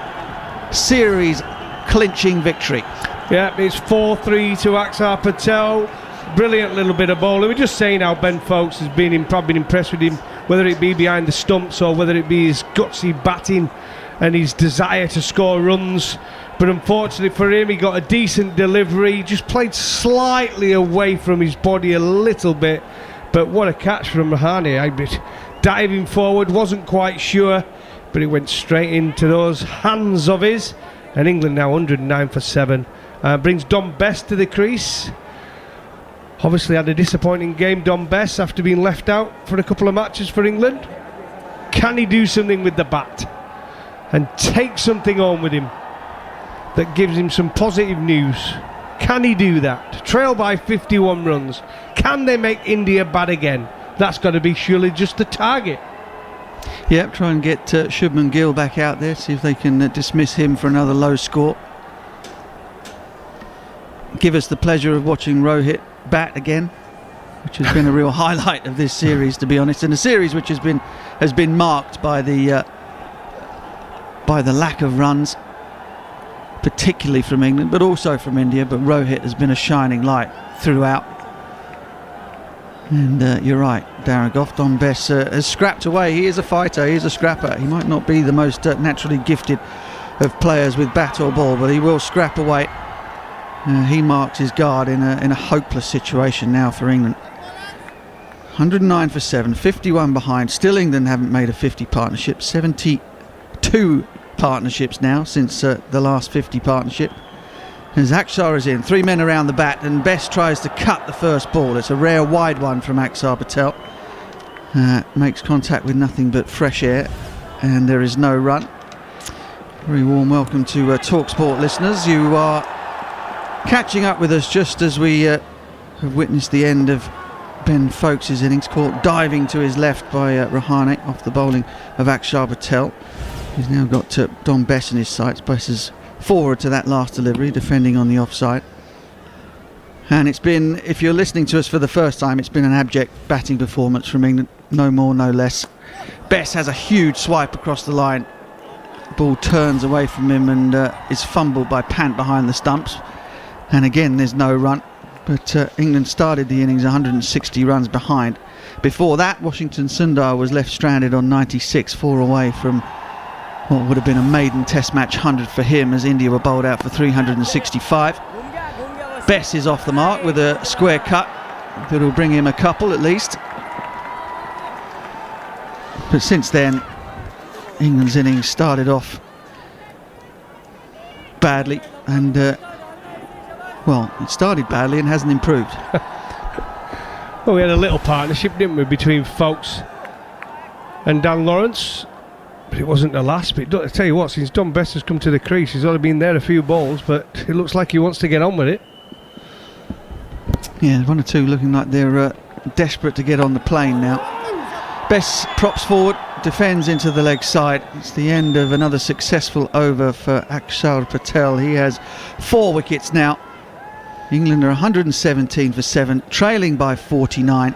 series clinching victory. Yeah, it's 4-3 to Akshar Patel. Brilliant little bit of bowling. We're just saying how Ben Folkes has been impressed with him whether it be behind the stumps or whether it be his gutsy batting and his desire to score runs. But unfortunately for him, he got a decent delivery. He just played slightly away from his body a little bit. But what a catch from Rahane. Diving forward, wasn't quite sure, but it went straight into those hands of his. And England now 109 for 7. Brings Dom Bess to the crease. Obviously had a disappointing game, Dom Bess, after being left out for a couple of matches for England. Can he do something with the bat and take something home with him that gives him some positive news? Can he do that? Trail by 51 runs. Can they make India bad again? That's got to be surely just the target. Yep, try and get Shubman Gill back out there, see if they can dismiss him for another low score. Give us the pleasure of watching Rohit bat again, which has been a real highlight of this series, to be honest, and a series which has been marked by the lack of runs, particularly from England, but also from India. But Rohit has been a shining light throughout. And you're right, Darren Goff, Dom Bess has scrapped away. He is a fighter, he is a scrapper. He might not be the most naturally gifted of players with bat or ball, but he will scrap away. He marks his guard in a hopeless situation now for England. 109 for 7, 51 behind. Still England haven't made a 50 partnership. 72 partnerships now since the last 50 partnership. As Akshar is in, 3 men around the bat, and Bess tries to cut the first ball. It's a rare wide one from Akshar Patel. Makes contact with nothing but fresh air, and there is no run. Very warm welcome to TalkSport listeners. You are catching up with us just as we have witnessed the end of Ben Foakes' innings, caught diving to his left by Rahane off the bowling of Akshar Patel. He's now got Dom Bess in his sights. Bess is forward to that last delivery, defending on the offside. And it's been, if you're listening to us for the first time, it's been an abject batting performance from England, no more, no less. Bess has a huge swipe across the line. Ball turns away from him and is fumbled by Pant behind the stumps. And again, there's no run. But England started the innings 160 runs behind. Before that, Washington Sundar was left stranded on 96, 4 away from what would have been a maiden test match 100 for him, as India were bowled out for 365. Bess is off the mark with a square cut that will bring him a couple at least. But since then, England's innings started off badly, and well, it started badly and hasn't improved. Well, we had a little partnership, didn't we, between Foakes and Dan Lawrence, but it wasn't the last bit. I tell you what, since Dom Bess has come to the crease, he's only been there a few balls, but it looks like he wants to get on with it. Yeah, 1 or 2 looking like they're desperate to get on the plane now. Bess props forward, defends into the leg side. It's the end of another successful over for Akshar Patel. He has 4 wickets now. England are 117 for 7, trailing by 49.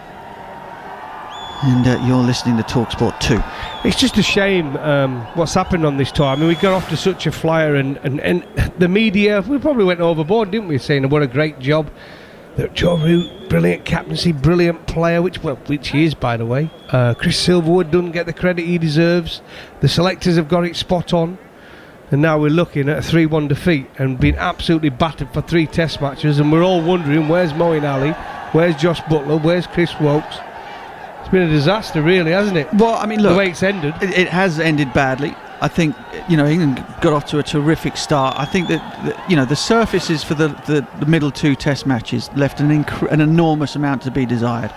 And you're listening to TalkSport 2. It's just a shame what's happened on this tour. I mean, we got off to such a flyer, and the media, we probably went overboard, didn't we, saying what a great job. That Joe Root, brilliant captaincy, brilliant player, which he is, by the way. Chris Silverwood doesn't get the credit he deserves. The selectors have got it spot on. And now we're looking at a 3-1 defeat and being absolutely battered for 3 test matches, and we're all wondering, where's Moeen Ali, where's Josh Butler, where's Chris Woakes? It's been a disaster, really, hasn't it? Well, I mean, look, the way it's ended. It has ended badly. I think, England got off to a terrific start. I think that the surfaces for the middle 2 test matches left an enormous amount to be desired.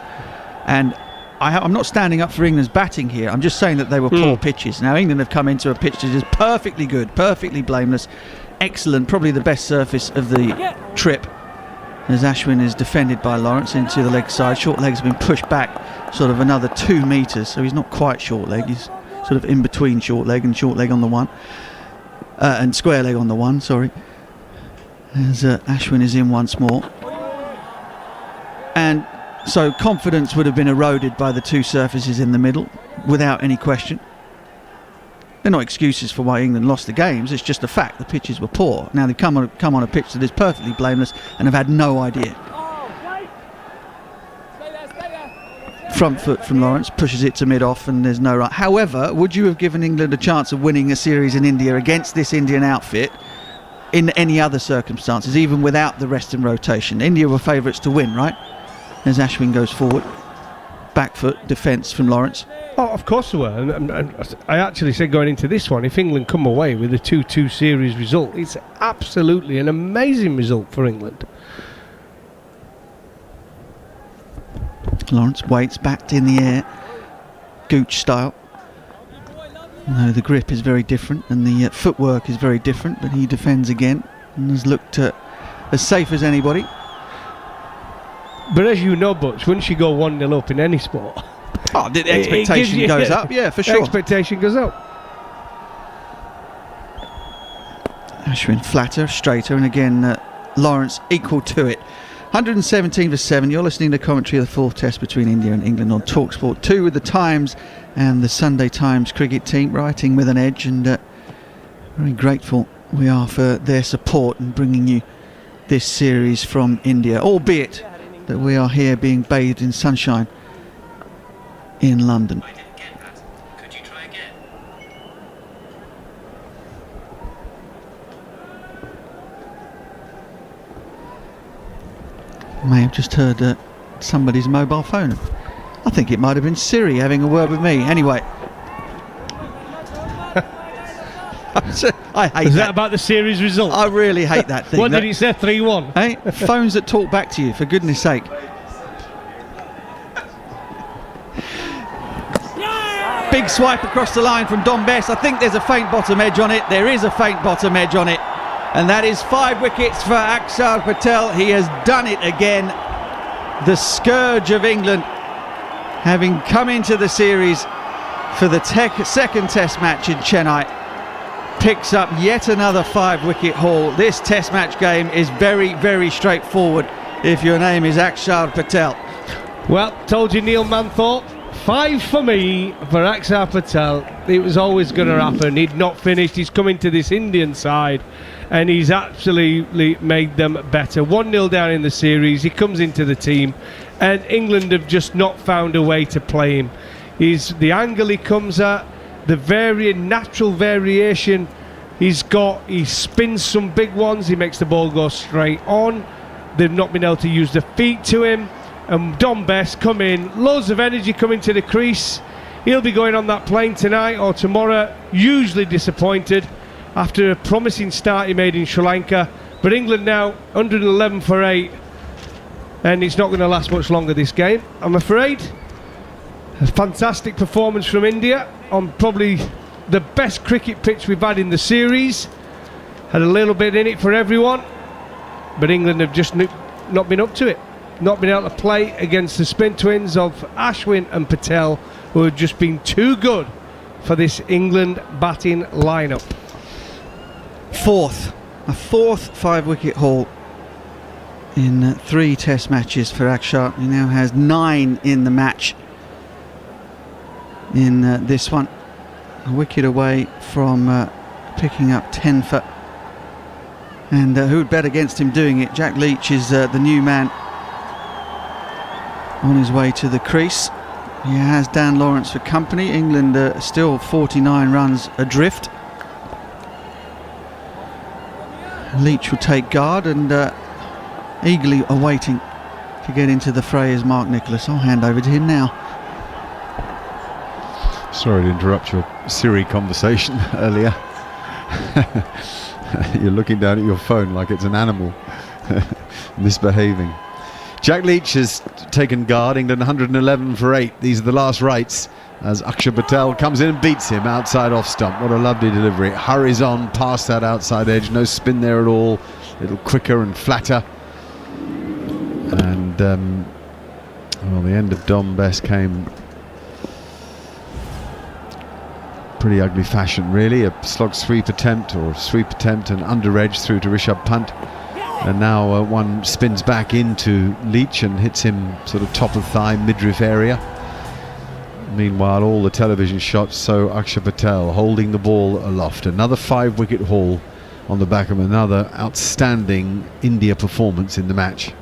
And I'm not standing up for England's batting here. I'm just saying that they were poor pitches. Now, England have come into a pitch that is perfectly good, perfectly blameless, excellent, probably the best surface of the trip. As Ashwin is defended by Lawrence into the leg side. Short legs have been pushed back sort of another 2 metres, so he's not quite short leg. He's sort of in between short leg on the one. And square leg on the one, sorry. As Ashwin is in once more. And so confidence would have been eroded by the 2 surfaces in the middle, without any question. They're not excuses for why England lost the games, it's just a fact the pitches were poor. Now they've come on a pitch that is perfectly blameless and have had no idea. Front foot from Lawrence, pushes it to mid-off, and there's no right. However, would you have given England a chance of winning a series in India against this Indian outfit in any other circumstances, even without the rest and rotation? India were favourites to win, right? As Ashwin goes forward. Back foot defence from Lawrence. Oh, of course they were. And I actually said going into this one, if England come away with a 2-2 series result, it's absolutely an amazing result for England. Lawrence waits, backed in the air, Gooch style. No, the grip is very different and the footwork is very different, but he defends again and has looked as safe as anybody. But as you know, Butch, once you go 1-0 up in any sport, the expectation goes up, yeah, for sure. Expectation goes up. Ashwin flatter, straighter, and again Lawrence equal to it. 117 for 7. You're listening to commentary of the fourth test between India and England on TalkSport 2 with the Times and the Sunday Times cricket team writing with an edge, and very grateful we are for their support in bringing you this series from India, albeit that we are here being bathed in sunshine in London. Could you try again? May have just heard somebody's mobile phone. I think it might have been Siri having a word with me. Anyway. I hate Is that. that about the series result? I really hate that thing. What did it say? 3-1? Hey, phones that talk back to you, for goodness sake. Big swipe across the line from Dom Bess. I think there's a faint bottom edge on it. There is a faint bottom edge on it. And that is 5 wickets for Akshar Patel. He has done it again. The scourge of England, having come into the series for the second test match in Chennai, picks up yet another 5-wicket haul. This test match game is very, very straightforward if your name is Akshar Patel. Well, told you Neil Manthorpe. 5 for me for Akshar Patel. It was always going to happen. He'd not finished. He's coming to this Indian side and he's absolutely made them better. 1-0 down in the series. He comes into the team and England have just not found a way to play him. He's the angle he comes at, the natural variation he's got. He spins some big ones. He makes the ball go straight on. They've not been able to use the feet to him. And Dom Bess come in, loads of energy coming to the crease. He'll be going on that plane tonight or tomorrow, usually disappointed after a promising start he made in Sri Lanka. But England now 111 for 8, and it's not going to last much longer, this game, I'm afraid. A fantastic performance from India on probably the best cricket pitch we've had in the series. Had a little bit in it for everyone, but England have just not been up to it. Not been able to play against the spin twins of Ashwin and Patel, who have just been too good for this England batting lineup. A fourth 5-wicket haul in 3 test matches for Akshar. He now has 9 in the match in this one. A wicket away from picking up 10 for. And who'd bet against him doing it? Jack Leach is the new man on his way to the crease. He has Dan Lawrence for company. England still 49 runs adrift. Leach will take guard and eagerly awaiting to get into the fray is Mark Nicholas. I'll hand over to him now. Sorry to interrupt your Siri conversation earlier. You're looking down at your phone like it's an animal misbehaving. Jack Leach has taken guard. England 111 for 8. These are the last rights as Akshar Patel comes in and beats him outside off stump. What a lovely delivery. It hurries on past that outside edge. No spin there at all. A little quicker and flatter. And well, the end of Dom Bess came pretty ugly fashion, really. A slog sweep attempt and under edge through to Rishabh Pant. And now one spins back into Leach and hits him sort of top of thigh, midriff area. Meanwhile, all the television shots show Akshar Patel holding the ball aloft. Another 5-wicket haul on the back of another outstanding India performance in the match.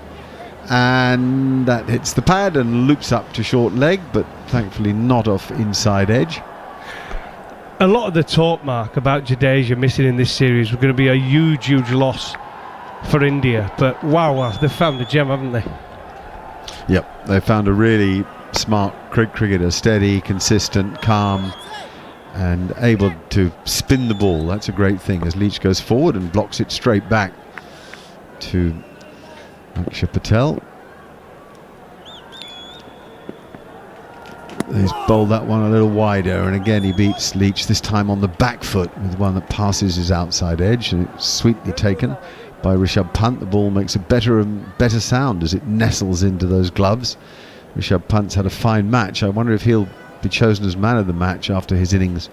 and that hits the pad and loops up to short leg, but thankfully not off inside edge. A lot of the talk, Mark, about Jadeja missing in this series was going to be a huge loss for India, but wow, they've found a gem, haven't they? Yep, they found a really smart cricketer, steady, consistent, calm, and able to spin the ball. That's a great thing as Leach goes forward and blocks it straight back to Akshar Patel. He's bowled that one a little wider, and again he beats Leach, this time on the back foot with one that passes his outside edge, and it's sweetly taken by Rishabh Pant. The ball makes a better and better sound as it nestles into those gloves. Rishabh Pant's had a fine match. I wonder if he'll be chosen as man of the match after his innings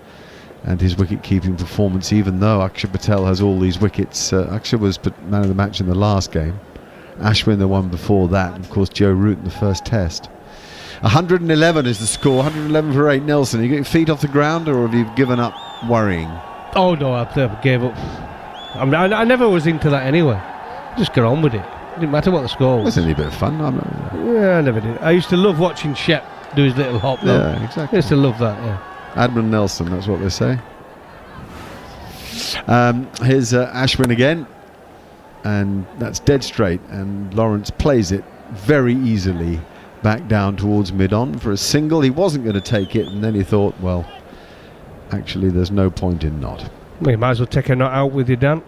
and his wicket-keeping performance, even though Akshar Patel has all these wickets. Akshar was man of the match in the last game, Ashwin the one before that, and of course Joe Root in the first test. 111 is the score, 111 for 8. Nelson, you got your feet off the ground, or have you given up worrying? Oh no, I gave up. I never was into that anyway. Just got on with it. It didn't matter what the score was. It's only a bit of fun. Yeah, I never did. I used to love watching Shep do his little hop though. Yeah, exactly. I used to love that, yeah. Admiral Nelson, that's what they say. Here's Ashwin again, and that's dead straight, and Lawrence plays it very easily back down towards mid-on for a single. He wasn't going to take it, and then he thought, well, actually there's no point in not. Well, you might as well take a knot out with you, Dan.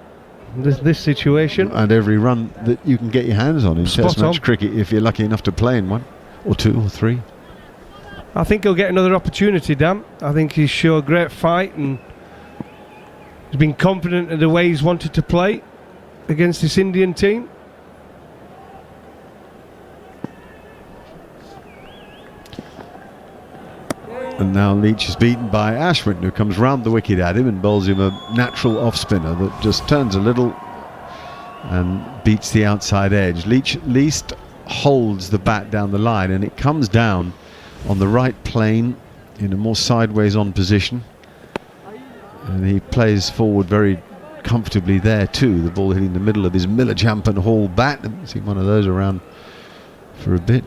This situation. And every run that you can get your hands on in Test match cricket, if you're lucky enough to play in one, or two or three. I think he'll get another opportunity, Dan. I think he's shown a great fight, and he's been confident in the way he's wanted to play against this Indian team. And now Leach is beaten by Ashwin, who comes round the wicket at him and bowls him a natural off-spinner that just turns a little and beats the outside edge. Leach at least holds the bat down the line, and it comes down on the right plane in a more sideways on position, and he plays forward very comfortably there too. The ball hitting the middle of his Miller Jampan Hall bat. I haven't seen one of those around for a bit.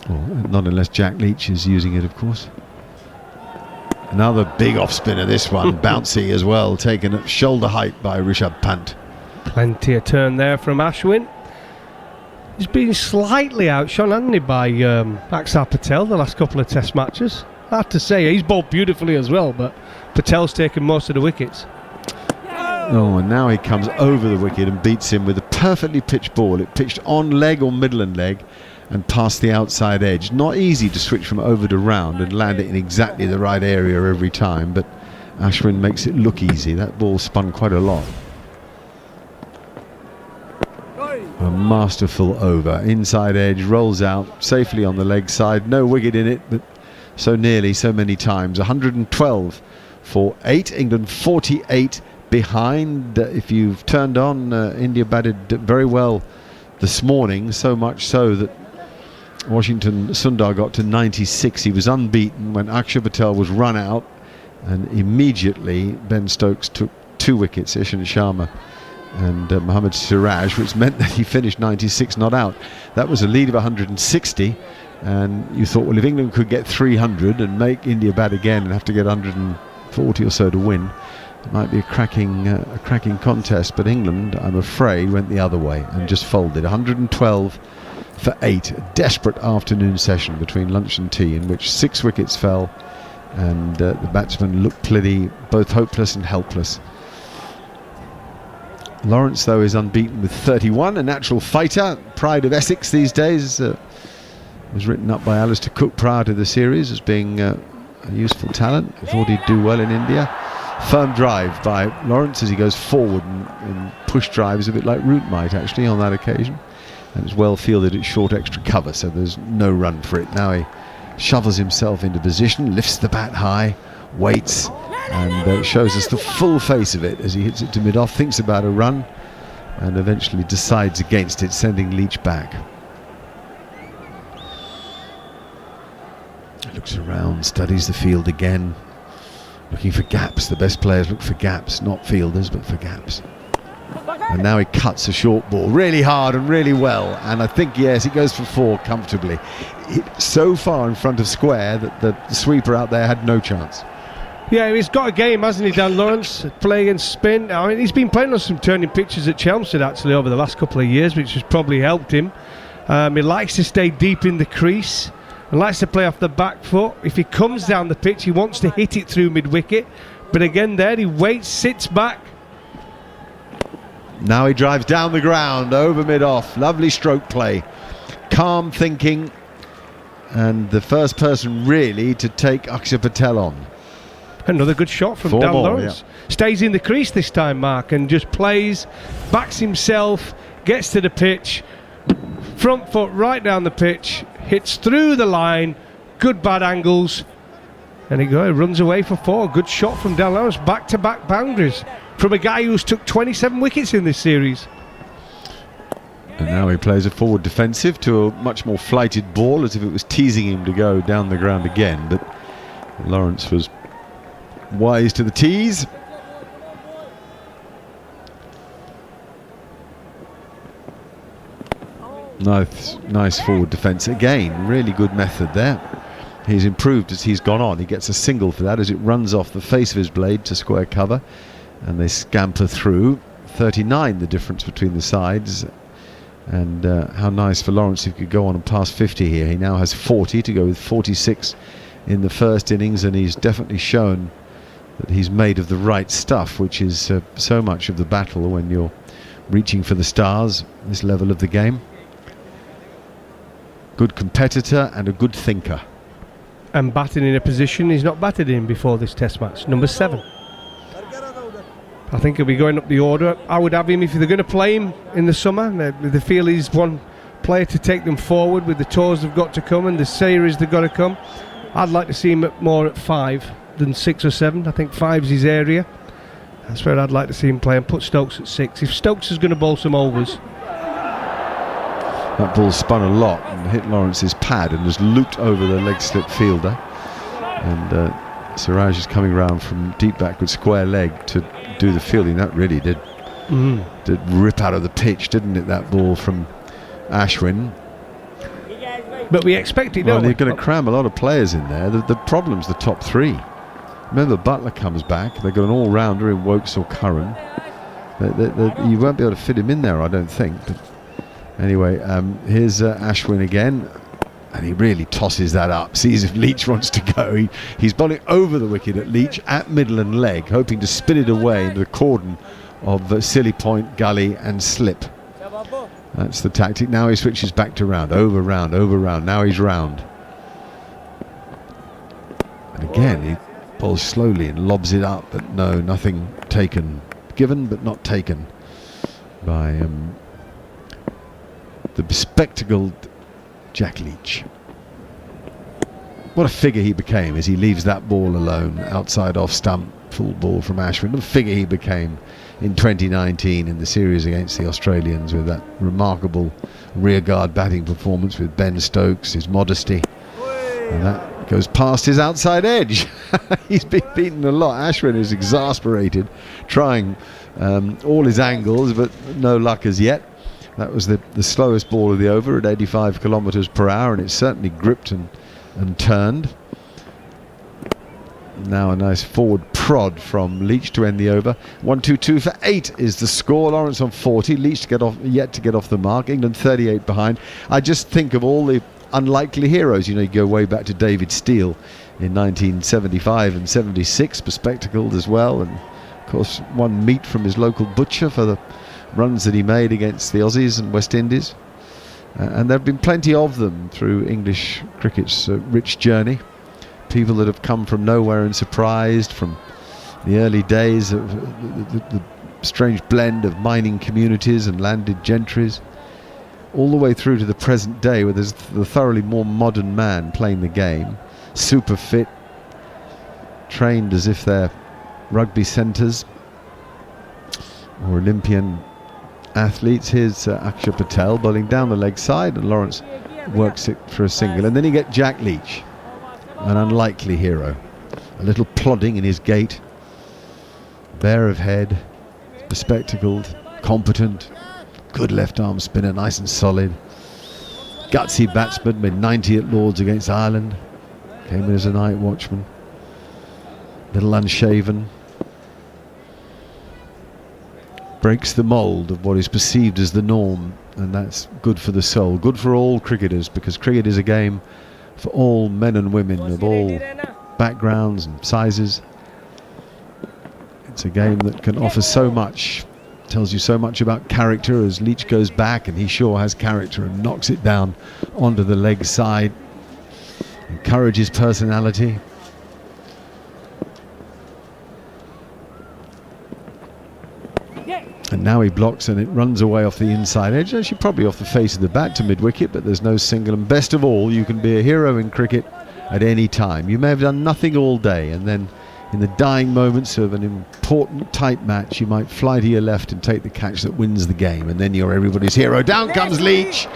Well, not unless Jack Leach is using it, of course. Another big off-spinner, this one, bouncy as well, taken at shoulder height by Rishabh Pant. Plenty of turn there from Ashwin. He's been slightly outshone, hasn't he, by Akshar Patel the last couple of Test matches. I have to say, he's bowled beautifully as well, but Patel's taken most of the wickets. Oh, and now he comes over the wicket and beats him with a perfectly pitched ball. It pitched on leg or Midland leg and past the outside edge. Not easy to switch from over to round and land it in exactly the right area every time, but Ashwin makes it look easy. That ball spun quite a lot. A masterful over. Inside edge, rolls out safely on the leg side. No wicket in it, but so nearly, so many times. 112 for 8. England 48 behind. If you've turned on, India batted very well this morning, so much so that Washington Sundar got to 96. He was unbeaten when Akshar Patel was run out, and immediately Ben Stokes took 2 wickets, Ishant Sharma and Mohammad Siraj, which meant that he finished 96 not out. That was a lead of 160, and you thought, well, if England could get 300 and make India bat again and have to get 140 or so to win, it might be a cracking contest. But England, I'm afraid, went the other way and just folded. 112 for 8. A desperate afternoon session between lunch and tea in which 6 wickets fell, and the batsmen looked pretty both hopeless and helpless. Lawrence, though, is unbeaten with 31, a natural fighter, pride of Essex these days. Was written up by Alistair Cook prior to the series as being a useful talent. I thought he'd do well in India. Firm drive by Lawrence as he goes forward and push drives a bit like Root might actually on that occasion. And it's well fielded at short extra cover, so there's no run for it. Now he shovels himself into position, lifts the bat high, waits, and shows us the full face of it as he hits it to mid-off, thinks about a run, and eventually decides against it, sending Leach back. Looks around, studies the field again, looking for gaps. The best players look for gaps, not fielders, but for gaps. And now he cuts a short ball really hard and really well, and I think, yes, he goes for 4 comfortably. So far in front of square that the sweeper out there had no chance. Yeah, he's got a game, hasn't he, Dan Lawrence, playing in spin. I mean, he's been playing on some turning pitches at Chelmsford, actually, over the last couple of years, which has probably helped him. He likes to stay deep in the crease and likes to play off the back foot. If he comes down the pitch, he wants to hit it through mid-wicket. But again there, he waits, sits back. Now he drives down the ground, over mid-off. Lovely stroke play. Calm thinking. And the first person really to take Akshar Patel on. Another good shot from 4 Dan more, Lawrence. Stays in the crease this time, Mark, and just plays, backs himself, gets to the pitch, front foot right down the pitch, hits through the line, good bad angles, and he runs away for 4. Good shot from Dan Lawrence, back-to-back boundaries from a guy who's took 27 wickets in this series. And now he plays a forward defensive to a much more flighted ball, as if it was teasing him to go down the ground again. But Lawrence was wise to the tease. Nice forward defence again. Really good method there. He's improved as he's gone on. He gets a single for that as it runs off the face of his blade to square cover, and they scamper through. 39 the difference between the sides, and how nice for Lawrence if he could go on and pass 50 here. He now has 40 to go with 46 in the first innings, and he's definitely shown that he's made of the right stuff, which is so much of the battle when you're reaching for the stars, this level of the game. Good competitor and a good thinker. And batting in a position he's not batted in before this test match, number 7. I think he'll be going up the order. I would have him, if they're going to play him in the summer, they feel he's one player to take them forward with the tours they've got to come and the series they've got to come. I'd like to see him more at 5 than 6 or 7. I think 5's his area. That's where I'd like to see him play, and put Stokes at 6. If Stokes is going to bowl some overs. That ball spun a lot and hit Lawrence's pad and was looped over the leg slip fielder. And Siraj is coming round from deep backward square leg to do the fielding. That really did rip out of the pitch, didn't it, that ball from Ashwin. But we expect it, well, don't you're we? going to cram a lot of players in there. The problem's the top 3. Remember, Butler comes back. They've got an all-rounder in Wokes or Curran. You won't be able to fit him in there, I don't think. But anyway, here's Ashwin again, and he really tosses that up. Sees if Leach wants to go. He's bowling over the wicket at Leach at middle and leg, hoping to spin it away into the cordon of Silly Point, gully and slip. That's the tactic. Now he switches back to round, over round, over round. Now he's round. And again, he bowls slowly and lobs it up, but no, nothing taken. Given, but not taken by the bespectacled Jack Leach. What a figure he became as he leaves that ball alone, outside off stump, full ball from Ashwin. What a figure he became in 2019 in the series against the Australians, with that remarkable rearguard batting performance with Ben Stokes, his modesty, and that goes past his outside edge. He's been beaten a lot. Ashwin is exasperated, trying all his angles, but no luck as yet. That was the slowest ball of the over at 85 kilometres per hour, and it certainly gripped and turned. Now a nice forward prod from Leach to end the over. 1-2-2 for 8 is the score. Lawrence on 40. Leach yet to get off the mark. England 38 behind. I just think of all the unlikely heroes. You know, you go way back to David Steele in 1975 and 76, bespectacled as well, and of course won meat from his local butcher for the runs that he made against the Aussies and West Indies. And there have been plenty of them through English cricket's rich journey. People that have come from nowhere and surprised, from the early days of the strange blend of mining communities and landed gentries, all the way through to the present day, where there's the thoroughly more modern man playing the game, super fit, trained as if they're rugby centres or Olympian athletes. Here's Akshar Patel bowling down the leg side, and Lawrence works it for a single. And then you get Jack Leach, an unlikely hero, a little plodding in his gait, bare of head, bespectacled, competent, good left arm spinner, nice and solid. Gutsy batsman, made 90 at Lords against Ireland. Came in as a night watchman. Little unshaven. Breaks the mould of what is perceived as the norm, and that's good for the soul, good for all cricketers, because cricket is a game for all men and women of all backgrounds and sizes. It's a game that can offer so much, tells you so much about character, as Leach goes back, and he sure has character, and knocks it down onto the leg side. Encourages personality. And now he blocks, and it runs away off the inside edge, actually probably off the face of the bat to mid-wicket, but there's no single. And best of all, you can be a hero in cricket at any time. You may have done nothing all day, and then in the dying moments of an important tight match, you might fly to your left and take the catch that wins the game, and then you're everybody's hero. Down comes Leach.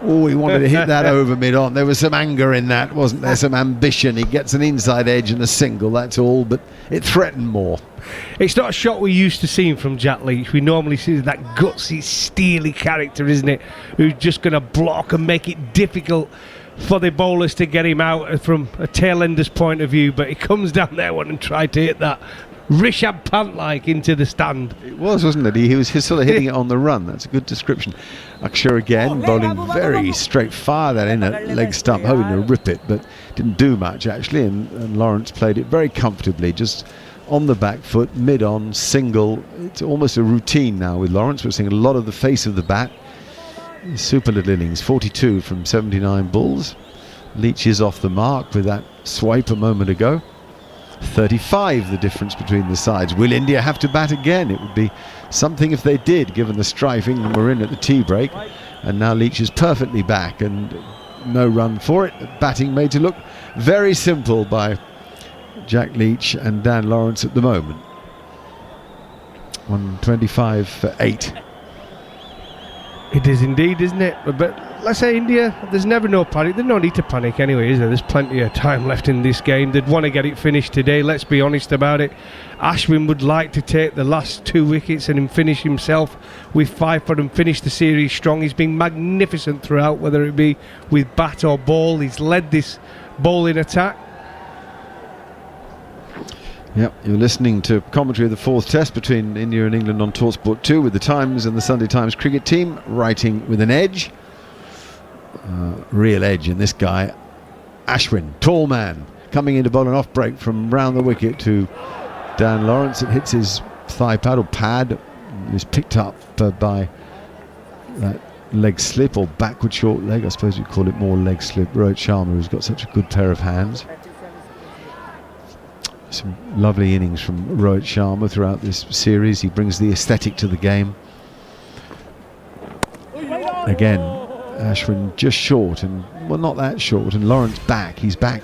Oh, he wanted to hit that over mid-on. There was some anger in that, wasn't there? Some ambition. He gets an inside edge and a single, that's all, but it threatened more. It's not a shot we're used to seeing from Jack Leach. We normally see that gutsy, steely character, isn't it? Who's just going to block and make it difficult for the bowlers to get him out from a tail-ender's point of view. But he comes down there and tried to hit that Rishabh Pant-like into the stand. It was, wasn't it? He was sort of hitting it on the run. That's a good description. Akshar again, bowling very straight fire that in at leg stump, hoping to rip it, but didn't do much actually, and Lawrence played it very comfortably, just on the back foot, mid-on, single. It's almost a routine now with Lawrence. We're seeing a lot of the face of the bat. Super little innings, 42 from 79 balls. Leach is off the mark with that swipe a moment ago. 35 the difference between the sides. Will India have to bat again? It would be something if they did, given the strife England were in at the tea break. And now Leach is perfectly back, and no run for it. Batting made to look very simple by Jack Leach and Dan Lawrence at the moment. 125 for 8. It is indeed, isn't it? But let's say India, there's never no panic. There's no need to panic anyway, is there? There's plenty of time left in this game. They'd want to get it finished today, let's be honest about it. Ashwin would like to take the last 2 wickets and finish himself with 5 for and finish the series strong. He's been magnificent throughout, whether it be with bat or ball. He's led this bowling attack. Yep, you're listening to commentary of the 4th test between India and England on TalkSport 2 with the Times and the Sunday Times cricket team writing with an edge. Real edge in this guy. Ashwin, tall man, coming into bowl and off break from round the wicket to Dan Lawrence. It hits his thigh pad or pad. Is picked up by that leg slip or backward short leg. I suppose you'd call it more leg slip. Rohit Sharma, who's got such a good pair of hands. Some lovely innings from Rohit Sharma throughout this series. He brings the aesthetic to the game. Again, Ashwin just short, and well, not that short, and Lawrence back. He's back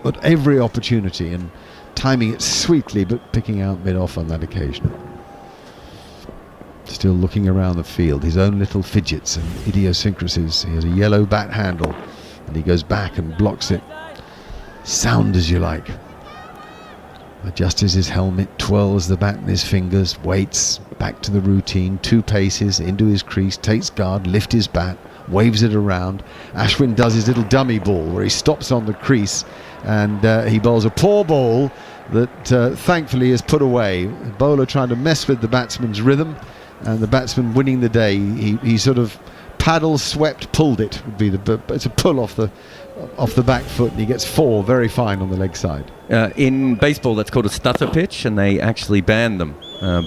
at every opportunity and timing it sweetly, but picking out mid-off on that occasion. Still looking around the field, his own little fidgets and idiosyncrasies. He has a yellow bat handle, and he goes back and blocks it. Sound as you like. Adjusts his helmet, twirls the bat in his fingers, waits, back to the routine, 2 paces, into his crease, takes guard, lifts his bat, waves it around. Ashwin does his little dummy ball where he stops on the crease, and he bowls a poor ball that thankfully is put away. The bowler trying to mess with the batsman's rhythm, and the batsman winning the day. He sort of paddle swept, pulled it, would be it's a pull off the back foot, and he gets 4 very fine on the leg side. In baseball, that's called a stutter pitch, and they actually ban them.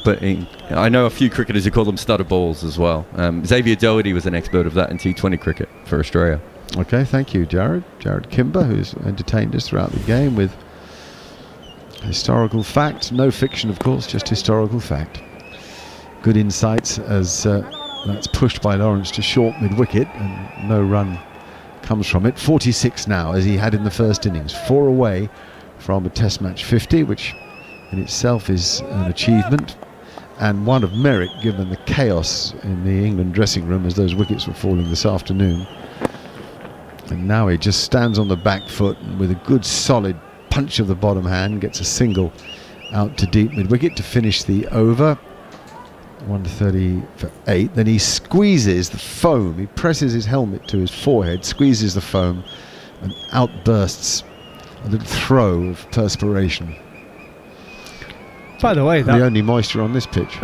But I know a few cricketers who call them stutter balls as well. Xavier Doherty was an expert of that in T20 cricket for Australia. Okay, thank you, Jared. Jared Kimber, who's entertained us throughout the game with historical fact. No fiction, of course, just historical fact. Good insights as that's pushed by Lawrence to short mid-wicket, and no run comes from it. 46 now, as he had in the first innings. 4 away from a Test match 50, which in itself is an achievement and one of merit given the chaos in the England dressing room as those wickets were falling this afternoon. And now he just stands on the back foot and with a good solid punch of the bottom hand gets a single out to deep mid-wicket to finish the over. 130 for 8. Then he squeezes the foam. He presses his helmet to his forehead, squeezes the foam, and outbursts a little throw of perspiration. By the way, the only moisture on this pitch.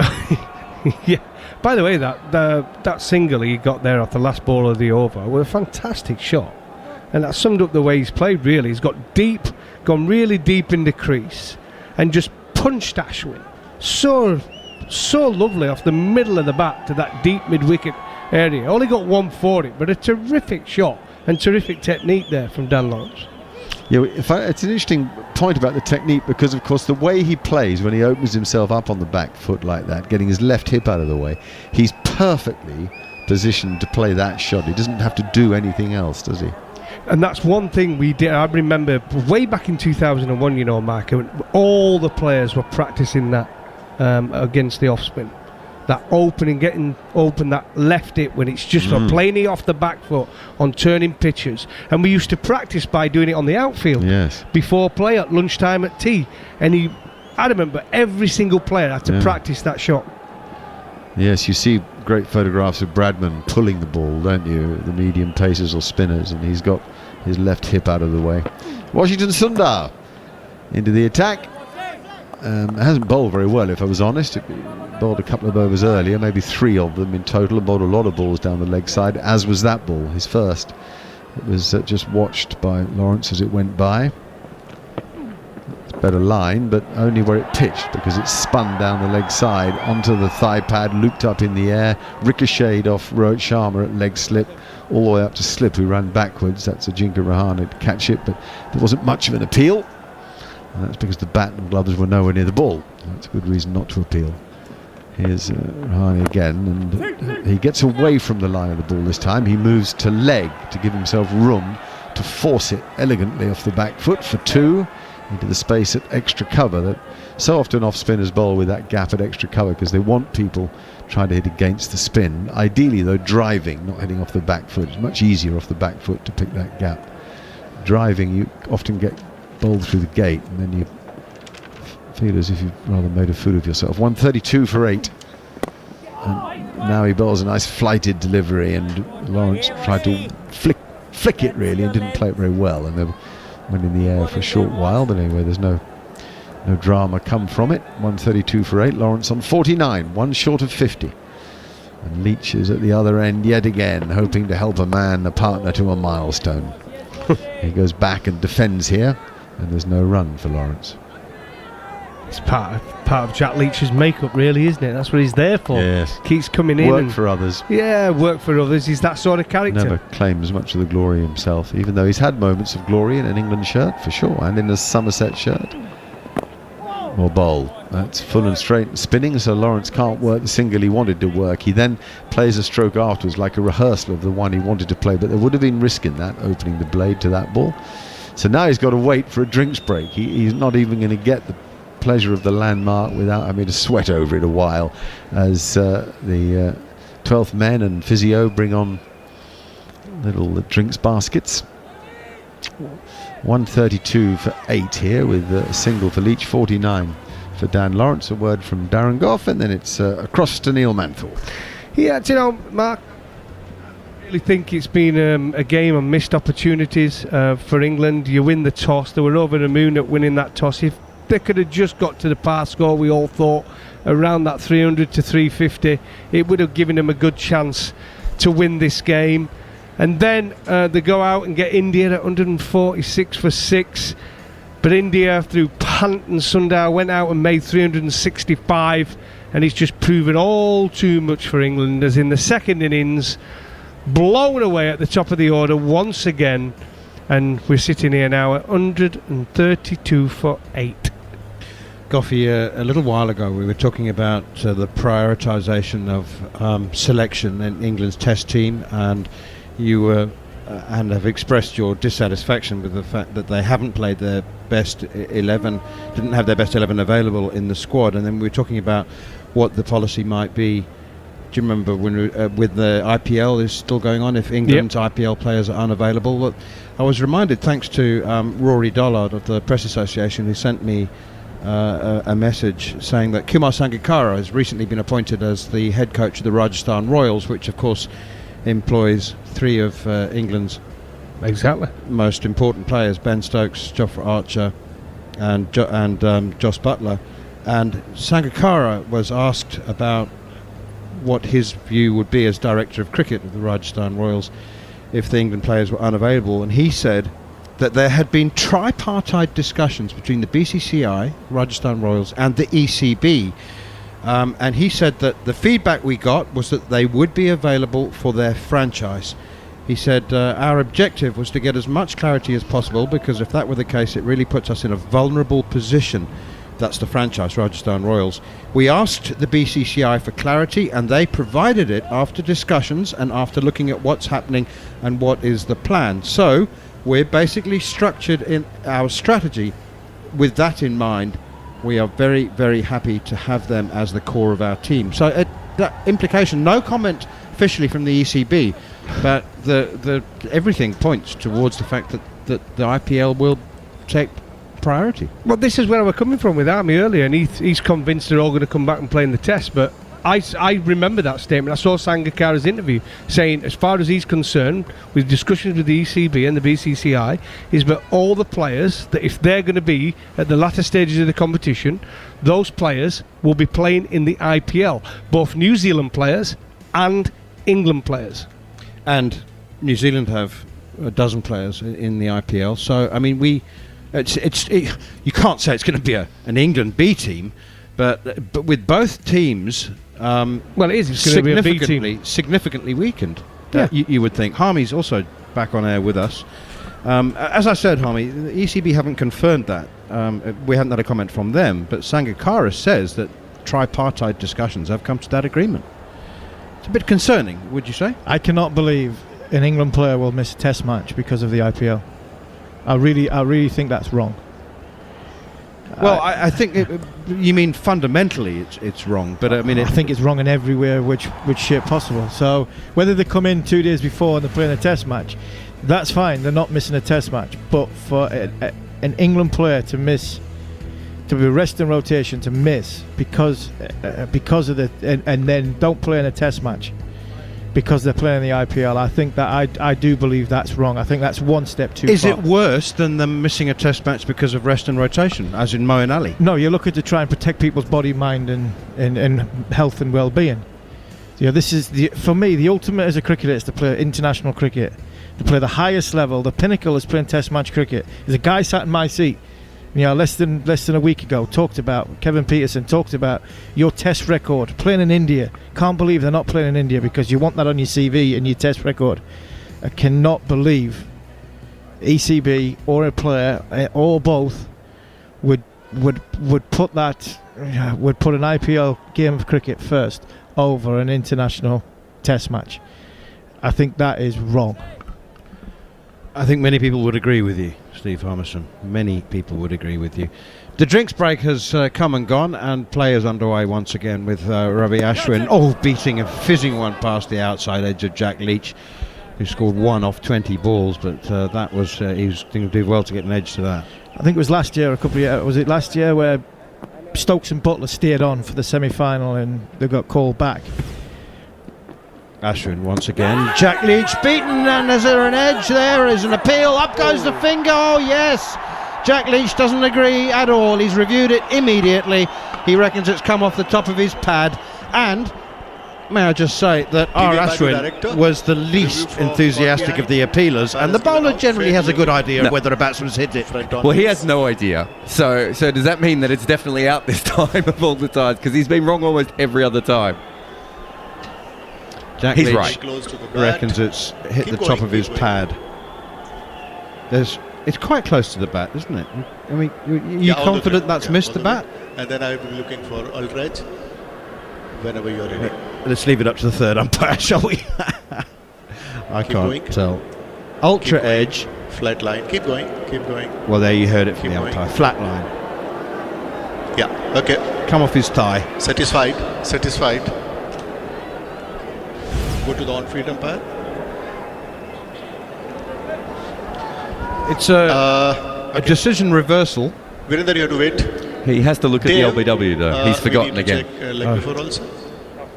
Yeah. By the way, that single he got there off the last ball of the over was a fantastic shot, and that summed up the way he's played. Really, he's got deep, gone really deep in the crease, and just punched Ashwin so lovely off the middle of the bat to that deep mid-wicket area. Only got one for it, but a terrific shot and terrific technique there from Dan Lawrence. Yeah, it's an interesting point about the technique, because of course the way he plays when he opens himself up on the back foot like that, getting his left hip out of the way, he's perfectly positioned to play that shot. He doesn't have to do anything else, does he? And that's one thing we did. I remember way back in 2001, you know, Mark, all the players were practicing that against the off spin, that getting open that left hip when it's just for playing it off the back foot on turning pitches. And we used to practice by doing it on the outfield before play at lunchtime at tea. And I remember every single player had to practice that shot. Yes, you see great photographs of Bradman pulling the ball, don't you? The medium pacers or spinners, and he's got his left hip out of the way. Washington Sundar into the attack. Hasn't bowled very well, if I was honest. He bowled a couple of overs earlier, maybe 3 of them in total, and bowled a lot of balls down the leg side, as was that ball, his first. It was just watched by Lawrence as it went by. It's better line, but only where it pitched, because it spun down the leg side onto the thigh pad, looped up in the air, ricocheted off Rohit Sharma at leg slip, all the way up to Slip, who ran backwards. That's Ajinkya Rahane to catch it, but there wasn't much of an appeal. And that's because the bat and gloves were nowhere near the ball. That's a good reason not to appeal. Here's Rahane again, and he gets away from the line of the ball this time. He moves to leg to give himself room to force it elegantly off the back foot for 2 into the space at extra cover. That so often off spinners bowl with that gap at extra cover because they want people trying to hit against the spin. Ideally though, driving, not hitting off the back foot. It's much easier off the back foot to pick that gap. Driving, you often get bowled through the gate, and then you feel as if you've rather made a fool of yourself. 132 for 8, and now he bowls a nice flighted delivery, and Lawrence tried to flick it really and didn't play it very well, and then went in the air for a short while. But anyway, there's no drama come from it. 132 for 8, Lawrence on 49, 1 short of 50, and Leach is at the other end yet again, hoping to help a partner to a milestone. He goes back and defends here, and there's no run for Lawrence. It's part of Jack Leach's makeup, really, isn't it? That's what he's there for. Yes. Keeps coming in. Work for others. Yeah, work for others. He's that sort of character. Never claims much of the glory himself, even though he's had moments of glory in an England shirt, for sure, and in a Somerset shirt. Or bowl. That's full and straight and spinning, so Lawrence can't work the single he wanted to work. He then plays a stroke afterwards, like a rehearsal of the one he wanted to play, but there would have been risk in that, opening the blade to that ball. So now he's got to wait for a drinks break. He's not even going to get the pleasure of the landmark without having to sweat over it a while, as the 12th men and physio bring on little drinks baskets. 132 for 8 here, with a single for Leach, 49 for Dan Lawrence. A word from Darren Gough, and then it's across to Neil Manthorpe. Yeah, do you know, Mark, I really think it's been a game of missed opportunities for England. You win the toss. They were over the moon at winning that toss. If they could have just got to the par score, we all thought, around that 300 to 350, it would have given them a good chance to win this game. And then they go out and get India at 146 for 6. But India, through Pant and Sundar, went out and made 365. And it's just proven all too much for England, as in the second innings, blown away at the top of the order once again. And we're sitting here now at 132 for 8. Goffey, a little while ago we were talking about the prioritisation of selection in England's test team, and you and have expressed your dissatisfaction with the fact that they haven't played their best 11, didn't have their best 11 available in the squad. And then we were talking about what the policy might be. Do you remember when with the IPL is still going on, if England's IPL players are unavailable? Well, I was reminded, thanks to Rory Dollard of the Press Association, who sent me a message saying that Kumar Sangakkara has recently been appointed as the head coach of the Rajasthan Royals, which of course employs 3 of England's most important players: Ben Stokes, Jofra Archer and Jos Buttler. And Sangakkara was asked about what his view would be as director of cricket of the Rajasthan Royals if the England players were unavailable, and he said that there had been tripartite discussions between the BCCI, Rajasthan Royals, and the ECB. And he said that the feedback we got was that they would be available for their franchise. He said, our objective was to get as much clarity as possible, because if that were the case, it really puts us in a vulnerable position. That's the franchise, Rajasthan Royals. We asked the BCCI for clarity, and they provided it after discussions and after looking at what's happening and what is the plan. So we're basically structured in our strategy with that in mind. We are very, very happy to have them as the core of our team. So that implication, no comment officially from the ECB, but the everything points towards the fact that the IPL will take priority. Well, this is where I was coming from with Army earlier, and he's convinced they're all going to come back and play in the test, but I remember that statement. I saw Sangakkara's interview saying, as far as he's concerned, with discussions with the ECB and the BCCI, is that all the players, that if they're going to be at the latter stages of the competition, those players will be playing in the IPL, both New Zealand players and England players. And New Zealand have a dozen players in the IPL, so I mean you can't say it's going to be an England B team, but with both teams, well, it is. It's going to be a B team. Significantly weakened. You would think. Harmy's also back on air with us. As I said, Harmy, the ECB haven't confirmed that. We haven't had a comment from them, but Sangakkara says that tripartite discussions have come to that agreement. It's a bit concerning, would you say? I cannot believe an England player will miss a test match because of the IPL. I really think that's wrong. Well, I think you mean fundamentally it's wrong, but I mean I think it's wrong in everywhere which shape possible. So whether they come in 2 days before and they're playing a test match, that's fine. They're not missing a test match. But for an England player to miss, to be rest and rotation, to miss because of the and then don't play in a test match because they're playing the IPL, I think that I do believe that's wrong. I think that's one step too far. Is it worse than them missing a test match because of rest and rotation, as in Moeen Ali? No, you're looking to try and protect people's body, mind and health and well-being. You know, this is, for me, the ultimate as a cricketer is to play international cricket, to play the highest level. The pinnacle is playing test match cricket. There's a guy sat in my seat, you know, less than a week ago, Kevin Peterson talked about your test record, playing in India. Can't believe they're not playing in India because you want that on your CV and your test record. I cannot believe ECB or a player or both would put an IPL game of cricket first over an international test match. I think that is wrong. I think many people would agree with you, Steve Harmison. Many people would agree with you. The drinks break has come and gone, and play is underway once again with Ravi Ashwin beating a fizzing one past the outside edge of Jack Leach, who scored 1 off 20 balls, but that was he was going to do well to get an edge to that. I think it was last year, was it last year where Stokes and Buttler stayed on for the semi-final and they got called back? Ashwin once again. Jack Leach beaten, and is there an edge? There is an appeal. Up goes the finger. Oh yes. Jack Leach doesn't agree at all. He's reviewed it immediately. He reckons it's come off the top of his pad. And may I just say that R. Ashwin was the least enthusiastic of the appealers, and the bowler generally has a good idea of whether a batsman's hit it. Well, he has no idea. So does that mean that it's definitely out this time of all the times? Because he's been wrong almost every other time. Jack He's Leach right. reckons it's hit the top of his pad. It's quite close to the bat, isn't it? I mean, you confident that's missed the bat? And then I will be looking for Aldridge whenever you're ready. Let's leave it up to the third umpire, shall we? I can't tell. Ultra edge. Flat line. Keep going. Keep going. Well, there you heard it from the umpire. Flat line. Yeah. Okay. Come off his thigh. Satisfied. Go to the on-field umpire. It's a decision reversal. Virender, you have to wait. He has to look at Dale, the LBW though. He's we forgotten need to again. check, leg before also.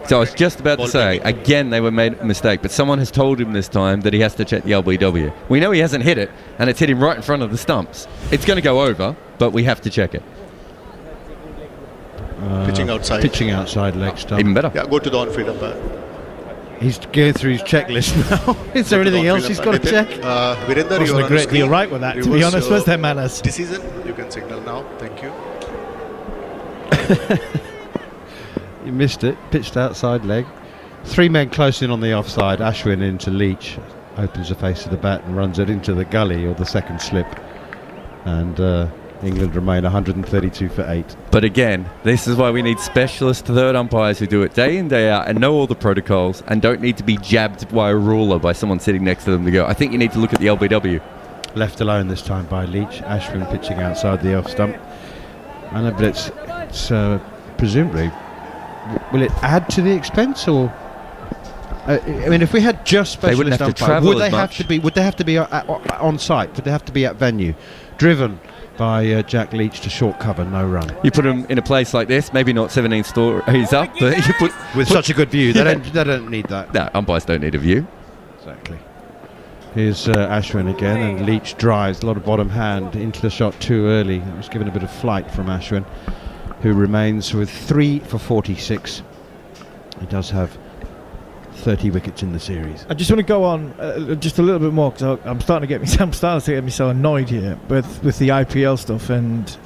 So I was just about to Ball say, bending. again, they were made a mistake, but someone has told him this time that he has to check the LBW. We know he hasn't hit it, and it's hit him right in front of the stumps. It's going to go over, but we have to check it. Pitching outside. Pitching outside leg stump. Even better. Yeah, go to the on-field umpire. He's going through his checklist now. Is there Go to the anything else on-field he's got to umpire. check? Nitin, Virender, Wasn't you're a on great screen. deal right with that, to be Reverse honest, your was there, Manners? Decision. You can signal now. Thank you. You missed it. Pitched outside leg. 3 men close in on the offside. Ashwin into Leach. Opens the face of the bat and runs it into the gully or the second slip. And England remain 132 for 8. But again, this is why we need specialist third umpires who do it day in, day out and know all the protocols and don't need to be jabbed by a ruler by someone sitting next to them to go, I think you need to look at the LBW. Left alone this time by Leach. Ashwin pitching outside the off stump. I know, but it's presumably, will it add to the expense or? I mean, if we had just They wouldn't specialist have to umpires, travel would they as have much. to be? Would they have to be on site? Would they have to be at venue, driven by Jack Leach to short cover, no run? You put them in a place like this, maybe not 17 stories up, but you put With such a good view, they don't need that. no, umpires don't need a view. Exactly. Here's Ashwin again, and Leach drives a lot of bottom hand into the shot too early. That was given a bit of flight from Ashwin, who remains with 3 for 46. He does have 30 wickets in the series. I just want to go on just a little bit more because I'm starting to get myself annoyed here with the IPL stuff and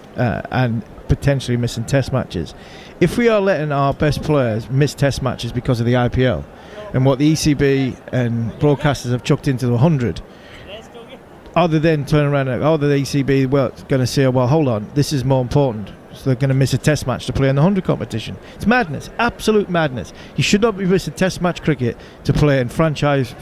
potentially missing Test matches. If we are letting our best players miss Test matches because of the IPL and what the ECB and broadcasters have chucked into the 100, other than turn around and the ECB going to say, oh, well, hold on, this is more important. So they're going to miss a Test match to play in the 100 competition. It's madness, absolute madness. You should not be missing Test match cricket to play in franchised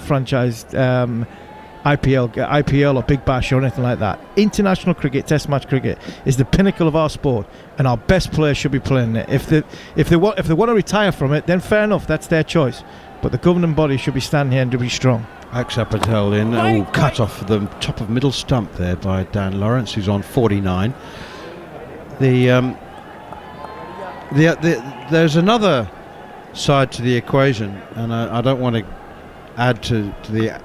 IPL or Big Bash or anything like that. International cricket, Test match cricket is the pinnacle of our sport, and our best players should be playing it. If they want to retire from it, then fair enough, that's their choice. But the governing body should be standing here and to be strong. Akshar Patel in, cut off the top of middle stump there by Dan Lawrence, who's on 49. There's another side to the equation, and I don't want to add to the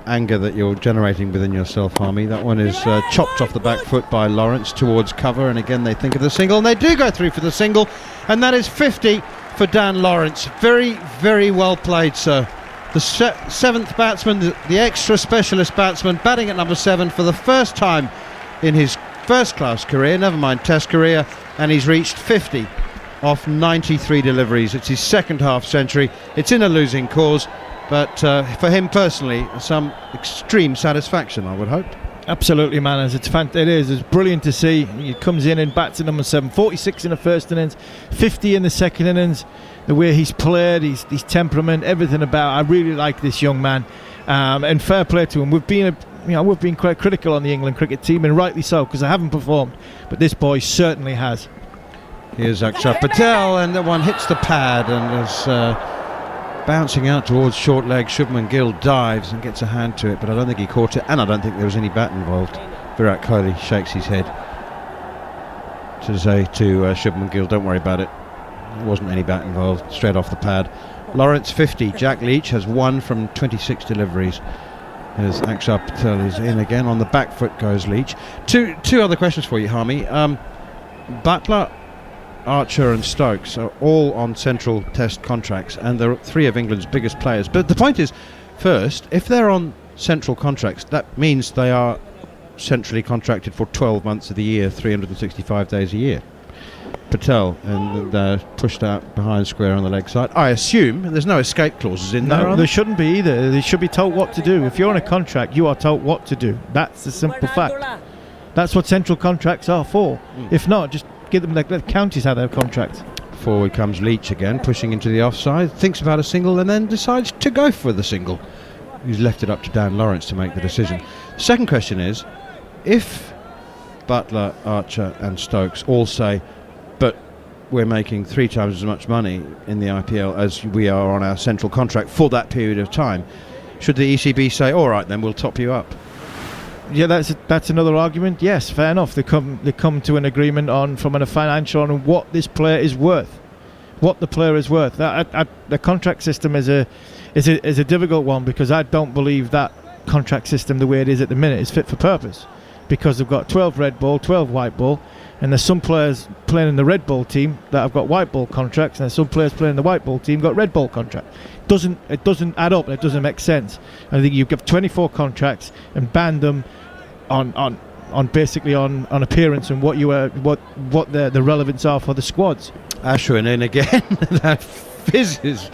anger that you're generating within yourself, Harmy. That one is chopped off the back foot by Lawrence towards cover, and again they think of the single, and they do go through for the single, and that is 50 for Dan Lawrence. Very, very well played, sir. The seventh batsman, the extra specialist batsman, batting at number 7 for the first time in his first-class career, never mind Test career, and he's reached 50 off 93 deliveries. It's his second half century. It's in a losing cause, but for him personally, some extreme satisfaction, I would hope. Absolutely, man. It is. It's brilliant to see. He comes in and bats at number 7, 46 in the first innings, 50 in the second innings. The way he's played, his temperament, everything about. I really like this young man, and fair play to him. We've been quite critical on the England cricket team, and rightly so, because they haven't performed. But this boy certainly has. Here's Akshar Patel, and the one hits the pad and is bouncing out towards short leg. Shubman Gill dives and gets a hand to it, but I don't think he caught it, and I don't think there was any bat involved. Virat Kohli shakes his head to say to Shubman Gill, don't worry about it. There wasn't any bat involved, straight off the pad. Lawrence 50. Jack Leach has 1 from 26 deliveries. As Akshar Patel is in again. On the back foot goes Leach. Two other questions for you, Harmy. Butler, Archer and Stokes are all on central Test contracts, and they're 3 of England's biggest players. But the point is, first, if they're on central contracts, that means they are centrally contracted for 12 months of the year, 365 days a year. Patel and pushed out behind square on the leg side. I assume there's no escape clauses in there. No, there shouldn't be either. They should be told what to do. If you're on a contract, you are told what to do. That's the simple fact. That's what central contracts are for. If not, just give them, let the counties have their contracts. Forward comes Leach again, pushing into the offside, thinks about a single and then decides to go for the single. He's left it up to Dan Lawrence to make the decision. The second question is, if Butler, Archer and Stokes all say, but we're making 3 times as much money in the IPL as we are on our central contract for that period of time, should the ECB say, all right then, we'll top you up? Yeah, that's another argument. Yes, fair enough. They come to an agreement from a financial on what this player is worth, what the player is worth. The contract system is a difficult one, because I don't believe that contract system, the way it is at the minute, is fit for purpose, because they've got 12 red ball, 12 white ball, and there's some players playing in the red ball team that have got white ball contracts, and there's some players playing in the white ball team got red ball contract. It doesn't add up. It doesn't make sense. I think you give 24 contracts and ban them on basically on appearance and what the relevance are for the squads. Ashwin in again. That fizzes,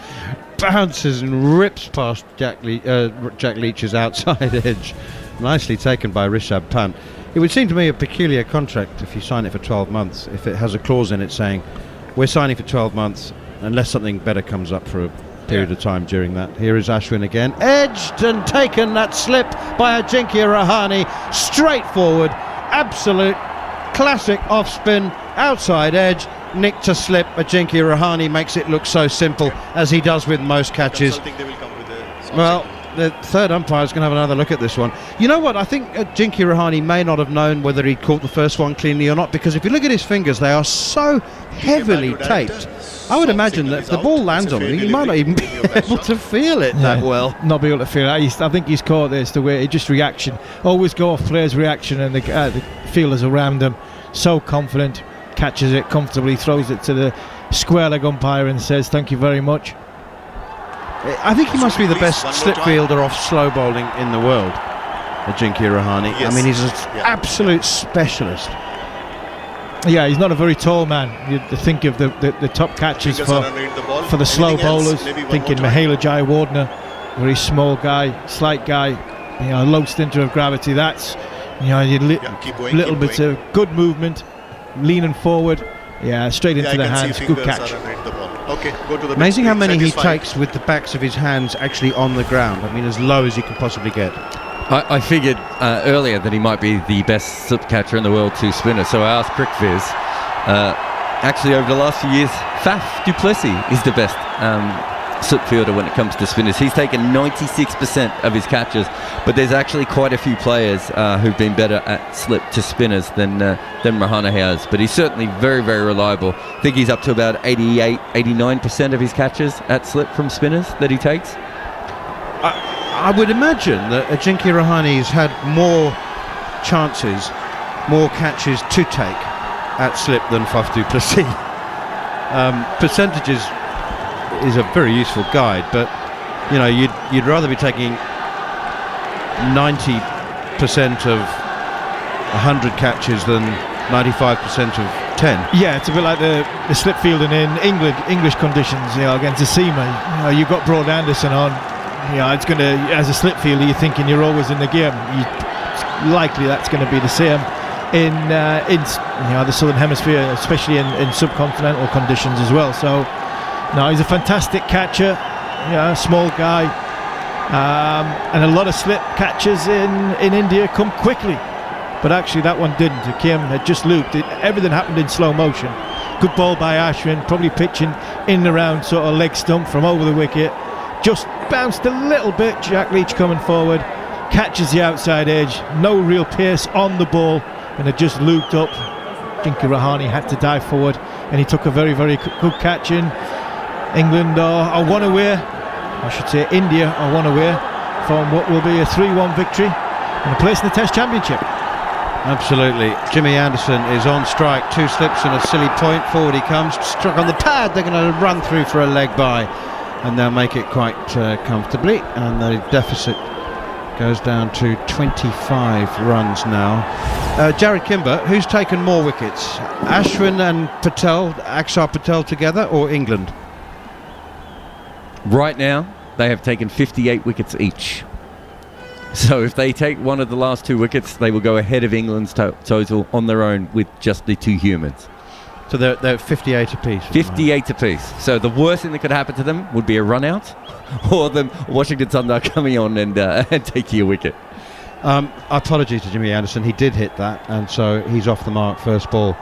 bounces and rips past Jack Leach's outside edge. Nicely taken by Rishabh Pant. It would seem to me a peculiar contract if you sign it for 12 months, if it has a clause in it saying we're signing for 12 months unless something better comes up for a period of time during that. Here is Ashwin again, edged and taken, that slip by Ajinkya Rahane, straight forward, absolute classic off spin, outside edge, nick to slip. Ajinkya Rahane makes it look so simple, as he does with most catches. Well, the third umpire is going to have another look at this one. You know what, I think Ajinkya Rahane may not have known whether he'd caught the first one cleanly or not, because if you look at his fingers, they are so heavily taped. I would imagine that if the ball lands on him, he might not even be able to feel it that well. Not be able to feel it. I think he's caught this, the way, just reaction. Always go off players' reaction, and the fielders around them, so confident, catches it comfortably, throws it to the square leg umpire and says, thank you very much. I think he must be the best slip fielder off slow bowling in the world, Ajinkya Rahane. Yes. I mean, he's an absolute specialist. Yeah, he's not a very tall man. You think of the top catches for the slow bowlers. Thinking Mahela Jayawardene, very small guy, slight guy, low centre of gravity. That's little bit of good movement, leaning forward. Yeah, straight into the hands. Good catch. Okay, go to the Amazing how many he takes with the backs of his hands actually on the ground. I mean, as low as he can possibly get. I figured earlier that he might be the best slip catcher in the world to spinner, so I asked CricViz. Actually, over the last few years, Faf du Plessis is the best slip fielder when it comes to spinners. He's taken 96% of his catches, but there's actually quite a few players who've been better at slip to spinners than Rahane has. But he's certainly very, very reliable. I think he's up to about 89% of his catches at slip from spinners that he takes. I would imagine that Ajinkya Rahane's had more chances, more catches to take at slip than Faf du Plessis. Percentages is a very useful guide, but you'd rather be taking 90% of 100 catches than 95% of 10. Yeah, it's a bit like the slip fielding in English conditions, against the seamer. You've got Broad Anderson on. It's going to, as a slip fielder, you're thinking you're always in the game. Likely that's going to be the same in the southern hemisphere, especially in subcontinental conditions as well. So, no, he's a fantastic catcher. Small guy, and a lot of slip catches in India come quickly, but actually that one didn't. It had just looped. Everything happened in slow motion. Good ball by Ashwin, probably pitching in and around sort of leg stump from over the wicket. Just bounced a little bit. Jack Leach coming forward, catches the outside edge. No real pace on the ball, and it just looped up. Ajinkya Rahane had to dive forward, and he took a very, very good catch in. England are one away, I should say India are one away from what will be a 3-1 victory and a place in the Test Championship. Absolutely. Jimmy Anderson is on strike, 2 slips and a silly point. Forward he comes, struck on the pad. They're going to run through for a leg by, and they'll make it quite comfortably, and the deficit goes down to 25 runs now. Jared Kimber, who's taken more wickets, Ashwin and Axar Patel together, or England? Right now, they have taken 58 wickets each. So if they take one of the last 2 wickets, they will go ahead of England's total on their own with just the 2 humans. So they're 58 apiece. 58 apiece. So the worst thing that could happen to them would be a run out, or them Washington Sundar coming on and taking a wicket. Apologies to Jimmy Anderson. He did hit that, and so he's off the mark first ball.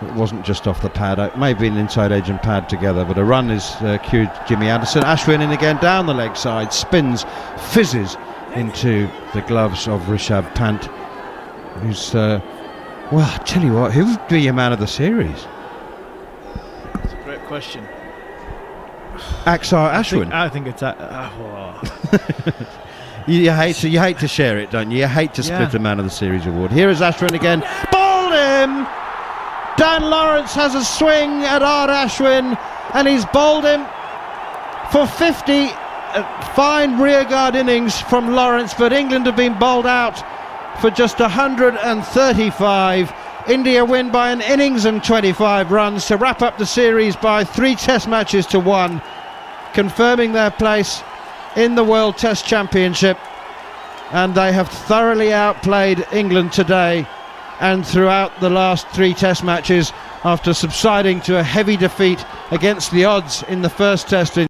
It wasn't just off the pad. It may have been inside edge and pad together, but a run is cued Jimmy Anderson. Ashwin in again down the leg side, spins, fizzes into the gloves of Rishabh Pant. who's, well, I tell you what, who would be your man of the series? That's a great question. Axar Ashwin. I think it's You hate to share it, don't you? You hate to split the man of the series award. Here is Ashwin again. Bowled him! Dan Lawrence has a swing at Ard Ashwin, and he's bowled him for 50. Fine rearguard innings from Lawrence, but England have been bowled out for just 135. India win by an innings and 25 runs to wrap up the series by 3 Test matches to 1, confirming their place in the World Test Championship. And they have thoroughly outplayed England today and throughout the last 3 Test matches, after subsiding to a heavy defeat against the odds in the first Test in